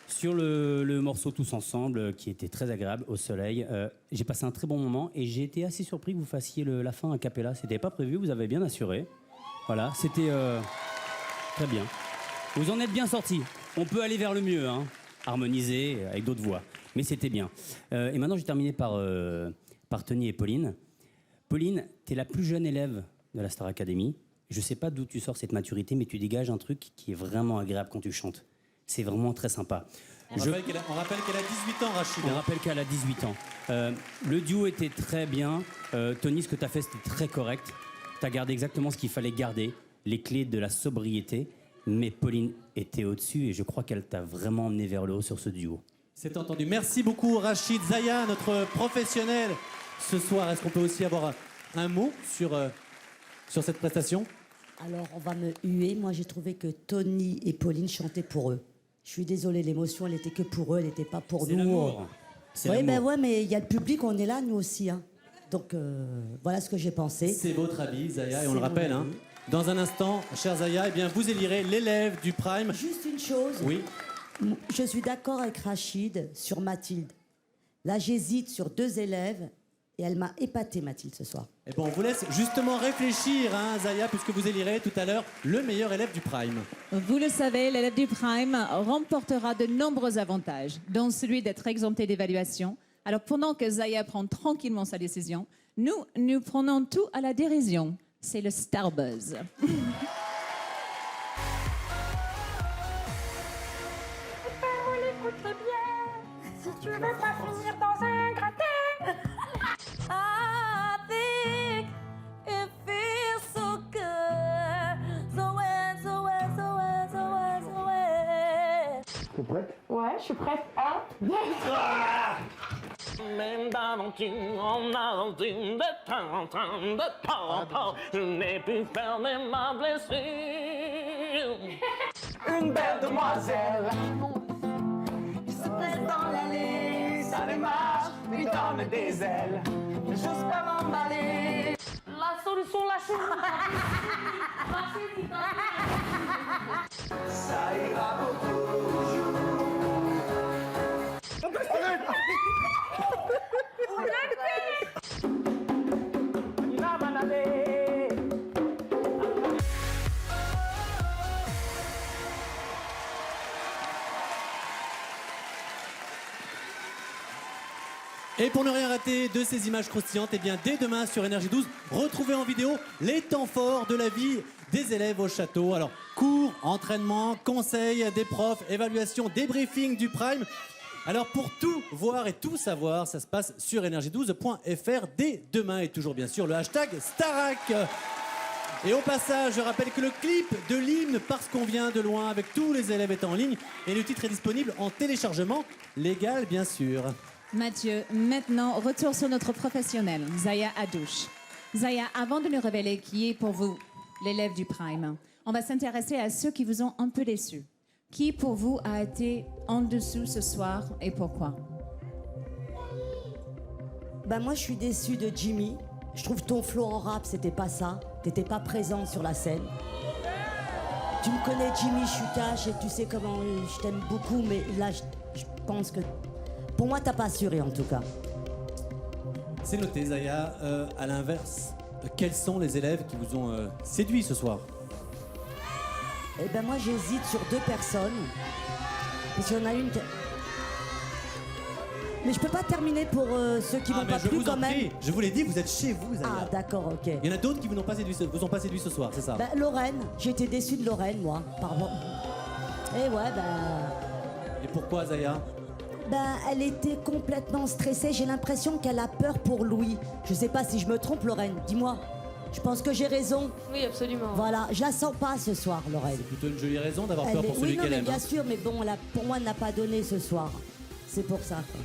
Sur le morceau Tous Ensemble, qui était très agréable, au soleil, j'ai passé un très bon moment et j'ai été assez surpris que vous fassiez la fin a cappella. C'était pas prévu, vous avez bien assuré. Voilà, c'était très bien. Vous en êtes bien sortis. On peut aller vers le mieux, hein, harmoniser avec d'autres voix. Mais c'était bien. Et maintenant, je vais terminer par Tony et Pauline. Pauline, tu es la plus jeune élève de la Star Academy. Je sais pas d'où tu sors cette maturité, mais tu dégages un truc qui est vraiment agréable quand tu chantes. C'est vraiment très sympa. On rappelle qu'elle a 18 ans, Rachid. On rappelle qu'elle a 18 ans. Le duo était très bien. Tony, ce que tu as fait, c'était très correct. Tu as gardé exactement ce qu'il fallait garder, les clés de la sobriété. Mais Pauline était au-dessus et je crois qu'elle t'a vraiment emmené vers le haut sur ce duo. C'est entendu. Merci beaucoup, Rachid. Zaya, notre professionnel ce soir. Est-ce qu'on peut aussi avoir un mot sur cette prestation? Alors, on va me huer. Moi, j'ai trouvé que Tony et Pauline chantaient pour eux. Je suis désolée, l'émotion, elle n'était que pour eux, elle n'était pas pour C'est nous. l'amour. C'est Oui, l'amour. ben ouais, mais il y a le public, on est là, nous aussi. Hein. Donc, voilà ce que j'ai pensé. C'est votre avis, Zaya, et on C'est le rappelle. mon Hein. avis. Dans un instant, chère Zaya, eh bien, vous élirez l'élève du Prime. Juste une chose. Oui. Je suis d'accord avec Rachid sur Mathilde. Là, j'hésite sur 2 élèves et elle m'a épaté, Mathilde, ce soir. Et bon, on vous laisse justement réfléchir, hein, Zaya, puisque vous élirez tout à l'heure le meilleur élève du Prime. Vous le savez, l'élève du Prime remportera de nombreux avantages, dont celui d'être exempté d'évaluation. Alors pendant que Zaya prend tranquillement sa décision, nous prenons tout à la dérision. C'est le Starbuzz. Écoute bien, si tu veux pas finir dans un gratin. I think it feels so good. So when, so when, so when, so when, so when. T'es prête? Ouais, je suis prête. Même d'aventure en aventure, de temps en temps, de temps en temps, je n'ai plus peur de ma blessure. Une belle demoiselle qui se presse dans l'allée, ça démarche, lui donne des ailes, jusqu'à m'emballer. La solution, la chose. Ça ira pour toujours. Et pour ne rien rater de ces images croustillantes, eh bien, dès demain sur Énergie 12, retrouvez en vidéo les temps forts de la vie des élèves au château. Alors, cours, entraînement, conseils des profs, évaluation, débriefing du Prime. Alors, pour tout voir et tout savoir, ça se passe sur énergie12.fr dès demain. Et toujours, bien sûr, le hashtag Starac. Et au passage, je rappelle que le clip de l'hymne Parce qu'on vient de loin, avec tous les élèves est en ligne. Et le titre est disponible en téléchargement légal, bien sûr. Mathieu, maintenant, retour sur notre professionnel, Zaya Hadouche. Zaya, avant de nous révéler qui est pour vous l'élève du Prime, on va s'intéresser à ceux qui vous ont un peu déçus. Qui pour vous a été en dessous ce soir et pourquoi? Ben moi, je suis déçue de Jimmy. Je trouve ton flow en rap, c'était pas ça. T'étais pas présente sur la scène. Tu me connais, Jimmy, je suis cash et tu sais comment je t'aime beaucoup, mais là, je pense que... Pour moi, t'as pas assuré, en tout cas. C'est noté, Zaya. À l'inverse, quels sont les élèves qui vous ont séduit ce soir? Eh ben moi, j'hésite sur 2 personnes. Parce qu'il y en a une qui... Mais je peux pas terminer pour ceux qui m'ont pas plu quand même. Je vous l'ai dit, vous êtes chez vous, Zaya. Ah, d'accord, ok. Il y en a d'autres qui vous ont pas séduit ce soir, c'est ça? Ben, Lorraine, j'ai été déçue de Lorraine, moi. Pardon. Et ouais, Et pourquoi, Zaya? Ben, elle était complètement stressée. J'ai l'impression qu'elle a peur pour Louis. Je sais pas si je me trompe, Lorraine. Dis-moi. Je pense que j'ai raison. Oui, absolument. Voilà, je la sens pas ce soir, Lorraine. C'est plutôt une jolie raison d'avoir peur pour Oui, celui non, qu'elle mais aime. bien hein. sûr, mais bon, pour moi, elle n'a pas donné ce soir. C'est pour ça. Quoi.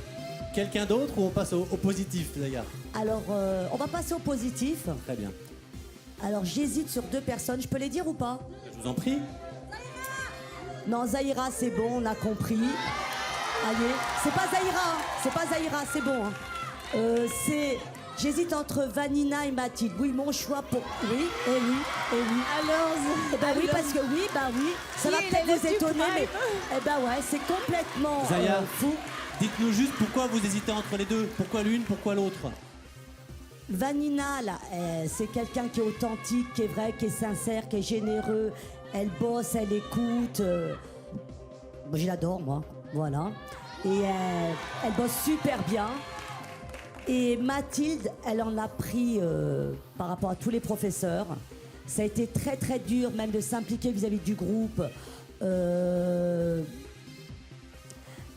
Quelqu'un d'autre ou on passe au positif, Zaya? Alors, on va passer au positif. Très bien. Alors, j'hésite sur 2 personnes. Je peux les dire ou pas? Je vous en prie. Non, Zahira, c'est bon, on a compris. Allez, c'est pas Zahira, c'est pas Zahira, c'est bon. Hein. J'hésite entre Vanina et Mathilde. Oui, mon choix pour... Oui, et oui, et oui. Alors, bah oui, parce que oui, bah oui. Ça va peut-être vous étonner, mais... Eh ben ouais, c'est complètement Zaya, fou. dites-nous juste pourquoi vous hésitez entre les deux. Pourquoi l'une, pourquoi l'autre? Vanina, là, c'est quelqu'un qui est authentique, qui est vrai, qui est sincère, qui est généreux. Elle bosse, elle écoute. Moi, je l'adore, moi. Voilà. Et elle bosse super bien. Et Mathilde, elle en a pris par rapport à tous les professeurs. Ça a été très très dur, même de s'impliquer vis-à-vis du groupe.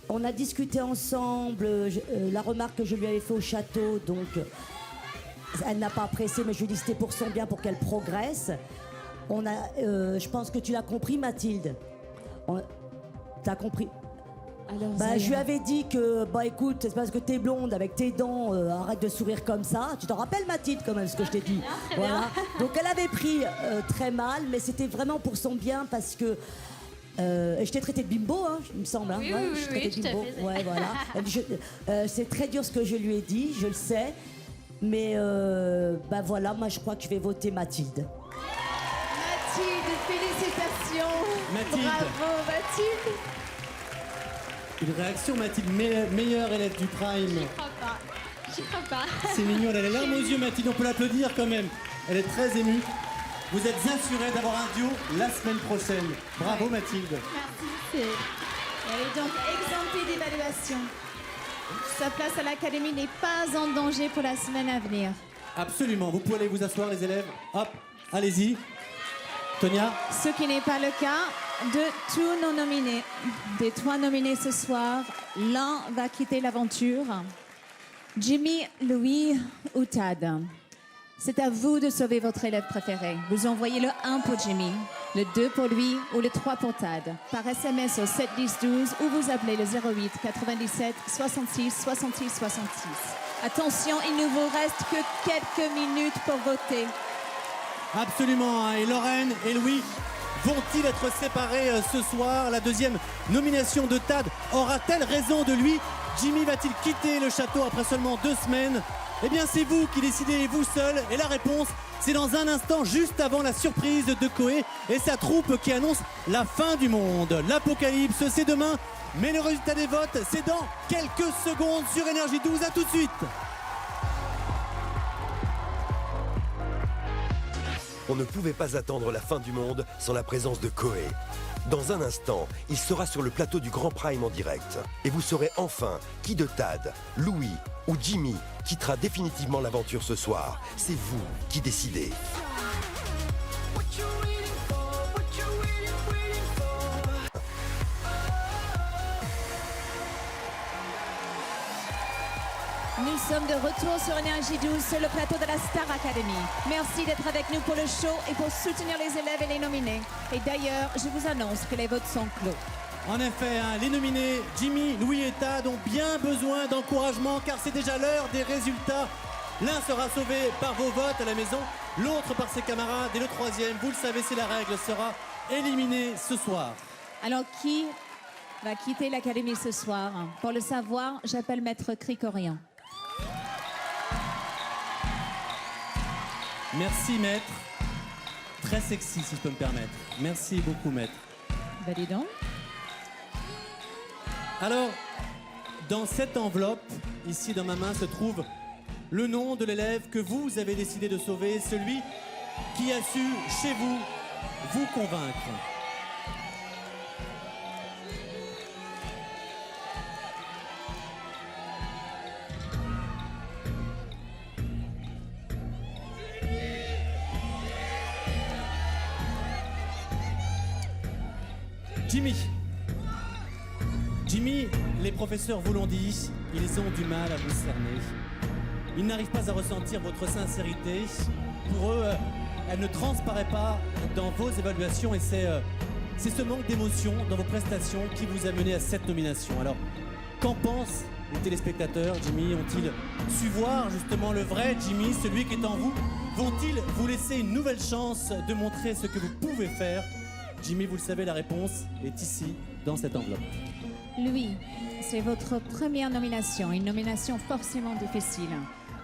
On a discuté ensemble, la remarque que je lui avais fait au château, donc elle n'a pas apprécié, mais je lui ai dit que c'était pour son bien, pour qu'elle progresse. Je pense que tu l'as compris, Mathilde. T'as compris? Bah, je lui avais dit que, bah écoute, c'est parce que t'es blonde avec tes dents, arrête de sourire comme ça. Tu t'en rappelles, Mathilde, quand même, ce que je t'ai dit. Très bien. Donc elle avait pris très mal, mais c'était vraiment pour son bien parce que. Je t'ai traité de bimbo, hein, il me semble. Hein, Oui, ouais, oui, je t'ai oui, traité de tout à bimbo. fait. Ouais, voilà. C'est très dur ce que je lui ai dit, je le sais. Mais bah voilà, moi je crois que je vais voter Mathilde. Mathilde, félicitations. Mathilde. Bravo, Mathilde. Une réaction, Mathilde, meilleure élève du Prime. J'y crois pas. J'y crois pas. C'est mignon, elle a les larmes aux yeux, Mathilde, on peut l'applaudir quand même. Elle est très émue. Vous êtes assurée d'avoir un duo la semaine prochaine. Bravo, Mathilde. Merci. Elle est donc exemptée d'évaluation. Sa place à l'académie n'est pas en danger pour la semaine à venir. Absolument. Vous pouvez aller vous asseoir, les élèves. Hop, allez-y. Tonia. Ce qui n'est pas le cas de tous nos nominés. Des 3 nominés ce soir, l'un va quitter l'aventure. Jimmy, Louis ou Tad. C'est à vous de sauver votre élève préféré. Vous envoyez le 1 pour Jimmy, le 2 pour lui ou le 3 pour Tad. Par SMS au 7 10 12 ou vous appelez le 08 97 66 66 66. Attention, il ne vous reste que quelques minutes pour voter. Absolument. Hein. Et Lorraine et Louis vont-ils être séparés ce soir? La deuxième nomination de Tad aura-t-elle raison de lui? Jimmy va-t-il quitter le château après seulement 2 semaines? Eh bien, c'est vous qui décidez, vous seul. Et la réponse, c'est dans un instant, juste avant la surprise de Koé et sa troupe qui annonce la fin du monde. L'apocalypse, c'est demain. Mais le résultat des votes, c'est dans quelques secondes sur Énergie 12. À tout de suite. On ne pouvait pas attendre la fin du monde sans la présence de Koé. Dans un instant, il sera sur le plateau du Grand Prime en direct. Et vous saurez enfin qui de Tad, Louis ou Jimmy quittera définitivement l'aventure ce soir. C'est vous qui décidez. Nous sommes de retour sur Énergie 12 sur le plateau de la Star Academy. Merci d'être avec nous pour le show et pour soutenir les élèves et les nominés. Et d'ailleurs, je vous annonce que les votes sont clos. En effet, hein, les nominés Jimmy, Louis et Tad ont bien besoin d'encouragement car c'est déjà l'heure des résultats. L'un sera sauvé par vos votes à la maison, l'autre par ses camarades et le troisième, vous le savez, c'est la règle, sera éliminé ce soir. Alors, qui va quitter l'académie ce soir? Pour le savoir, j'appelle Maître Krikorian. Merci, maître. Très sexy, si je peux me permettre. Merci beaucoup, maître. Bah, dis donc. Alors, dans cette enveloppe, ici dans ma main, se trouve le nom de l'élève que vous avez décidé de sauver, celui qui a su, chez vous, vous convaincre. Jimmy. Jimmy, les professeurs vous l'ont dit, ils ont du mal à vous cerner. Ils n'arrivent pas à ressentir votre sincérité. Pour eux, elle ne transparaît pas dans vos évaluations et c'est ce manque d'émotion dans vos prestations qui vous a mené à cette nomination. Alors, qu'en pensent les téléspectateurs, Jimmy? Ont-ils su voir justement le vrai Jimmy, celui qui est en vous? Vont-ils vous laisser une nouvelle chance de montrer ce que vous pouvez faire? Jimmy, vous le savez, la réponse est ici, dans cette enveloppe. Louis, c'est votre première nomination, une nomination forcément difficile.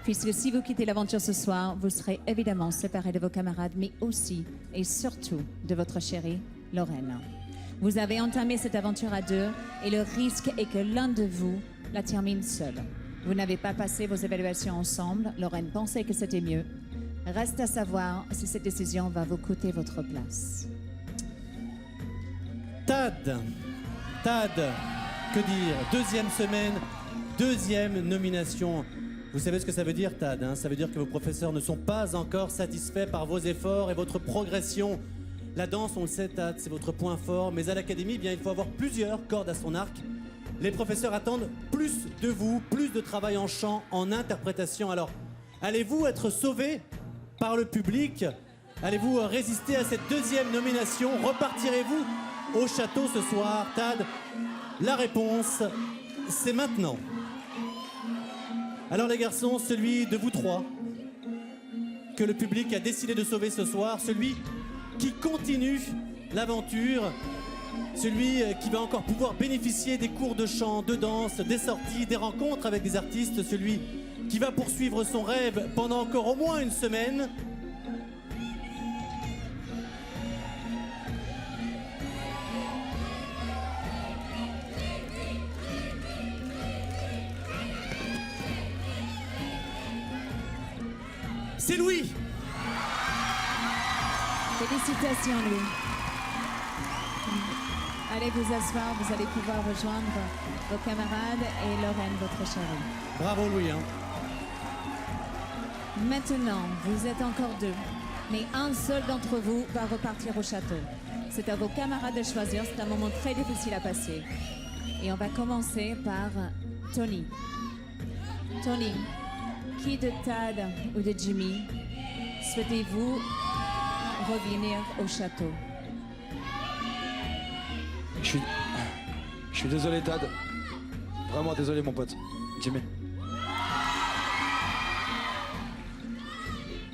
Puisque si vous quittez l'aventure ce soir, vous serez évidemment séparé de vos camarades, mais aussi et surtout de votre chérie, Lorraine. Vous avez entamé cette aventure à 2 et le risque est que l'un de vous la termine seul. Vous n'avez pas passé vos évaluations ensemble. Lorraine pensait que c'était mieux. Reste à savoir si cette décision va vous coûter votre place. Tad, que dire? Deuxième semaine, deuxième nomination. Vous savez ce que ça veut dire, Tad, hein? Ça veut dire que vos professeurs ne sont pas encore satisfaits par vos efforts et votre progression. La danse, on le sait, Tad, c'est votre point fort, mais à l'académie, bien, il faut avoir plusieurs cordes à son arc. Les professeurs attendent plus de vous, plus de travail en chant, en interprétation. Alors, allez-vous être sauvés par le public? Allez-vous résister à cette deuxième nomination? Repartirez-vous au château ce soir? Tad, La réponse, c'est maintenant. Alors les garçons, celui de vous trois que le public a décidé de sauver ce soir, celui qui continue l'aventure, celui qui va encore pouvoir bénéficier des cours de chant, de danse, des sorties, des rencontres avec des artistes, celui qui va poursuivre son rêve pendant encore au moins une semaine. C'est Louis. Félicitations, Louis. Allez vous asseoir, vous allez pouvoir rejoindre vos camarades et Lorraine, votre chérie. Bravo Louis. Hein. Maintenant, vous êtes encore deux, mais un seul d'entre vous va repartir au château. C'est à vos camarades de choisir, c'est un moment très difficile à passer. Et on va commencer par Tony. Tony, qui de Tad ou de Jimmy souhaitez-vous revenir au château? Je suis désolé, Tad. Vraiment désolé, mon pote. Jimmy.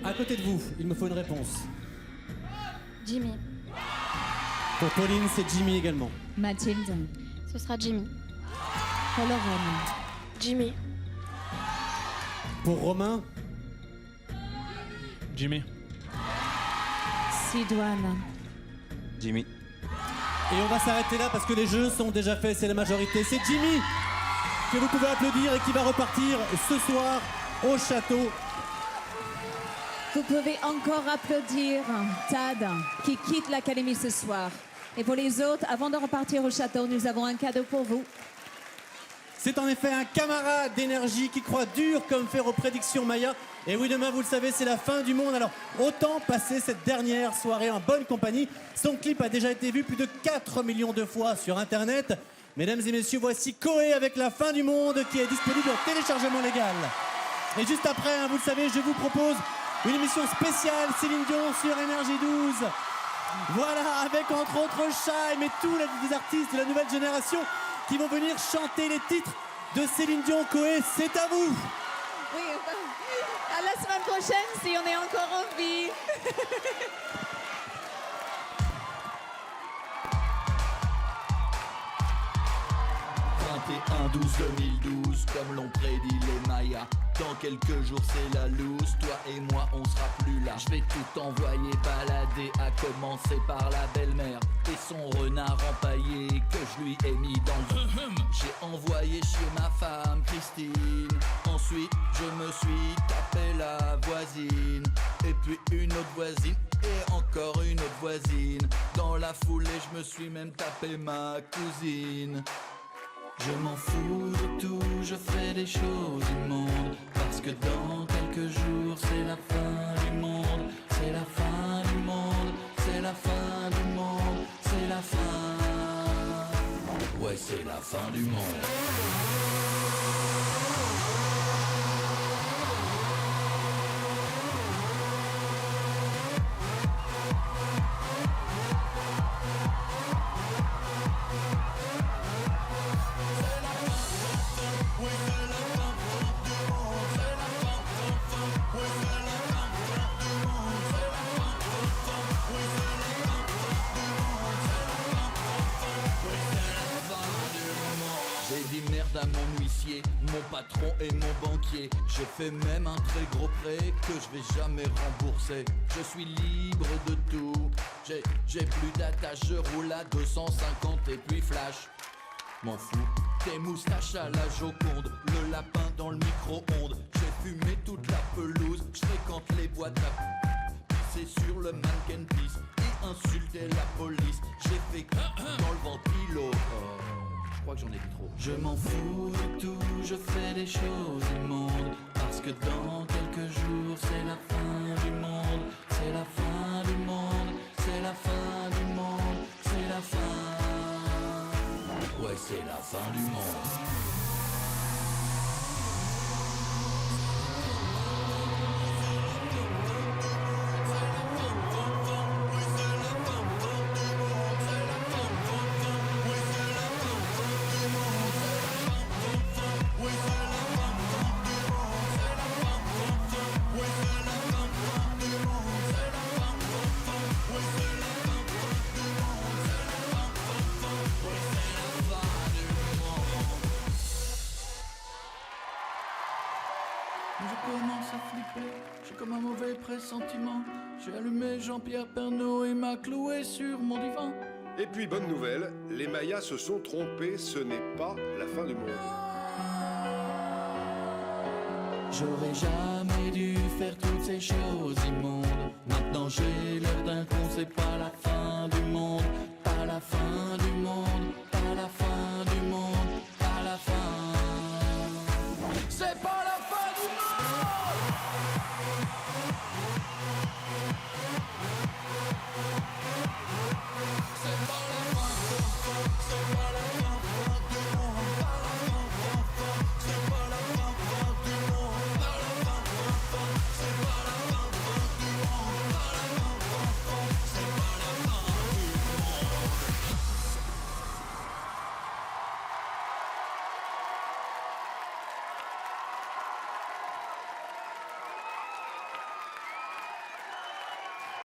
À côté de vous, il me faut une réponse. Jimmy. Pour Pauline, c'est Jimmy également. Mathilde. Ce sera Jimmy. Pour Lorraine. Jimmy. Pour Romain. Jimmy. Sidoine. Jimmy. Et on va s'arrêter là parce que les jeux sont déjà faits, c'est la majorité. C'est Jimmy que vous pouvez applaudir et qui va repartir ce soir au château. Vous pouvez encore applaudir Tad qui quitte l'académie ce soir. Et pour les autres, avant de repartir au château, nous avons un cadeau pour vous. C'est en effet un camarade d'énergie qui croit dur comme fer aux prédictions Maya. Et oui, demain, vous le savez, c'est la fin du monde. Alors, autant passer cette dernière soirée en bonne compagnie. Son clip a déjà été vu plus de 4 millions de fois sur Internet. Mesdames et messieurs, voici Koé avec La fin du monde qui est disponible en téléchargement légal. Et juste après, hein, vous le savez, je vous propose une émission spéciale Céline Dion sur Énergie 12. Voilà, avec entre autres Shai, mais tous les artistes de la nouvelle génération qui vont venir chanter les titres de Céline Dion. Koé, c'est à vous. Oui, à la semaine prochaine si on est encore en vie. 21-12-2012, comme l'ont prédit les Mayas. Dans quelques jours c'est la loose, toi et moi on sera plus là. Je vais tout envoyer balader, à commencer par la belle-mère et son renard empaillé que je lui ai mis dans le... J'ai envoyé chez ma femme Christine. Ensuite je me suis tapé la voisine, et puis une autre voisine, et encore une autre voisine. Dans la foulée je me suis même tapé ma cousine. Je m'en fous de tout, je fais des choses immondes, parce que dans quelques jours c'est la fin du monde. C'est la fin du monde, c'est la fin du monde, c'est la fin. Ouais, c'est la fin du monde. J'ai dit merde à mon huissier, mon patron et mon banquier. J'ai fait même un très gros prêt que je vais jamais rembourser. Je suis libre de tout, j'ai plus d'attache, je roule à 250 et puis flash. M'en fous, tes moustaches à la Joconde, le lapin dans le micro-ondes. J'ai fumé toute la pelouse, je fréquente les boîtes à pisser sur le mannequin pisse et insulter la police. J'ai fait dans le ventilo. Je crois que j'en ai dit trop. Je m'en fous de tout, je fais des choses immondes, parce que dans quelques jours c'est la fin du monde. C'est la fin du monde, c'est la fin du monde, c'est la fin. Ouais, c'est la fin du monde. Je commence à flipper, j'ai comme un mauvais pressentiment. J'ai allumé Jean-Pierre Pernaut et m'a cloué sur mon divan. Et puis, bonne nouvelle, les Mayas se sont trompés, ce n'est pas la fin du monde. J'aurais jamais dû faire toutes ces choses immondes. Maintenant j'ai l'air d'un con, c'est pas la fin du monde. Pas la fin du monde, pas la fin du monde.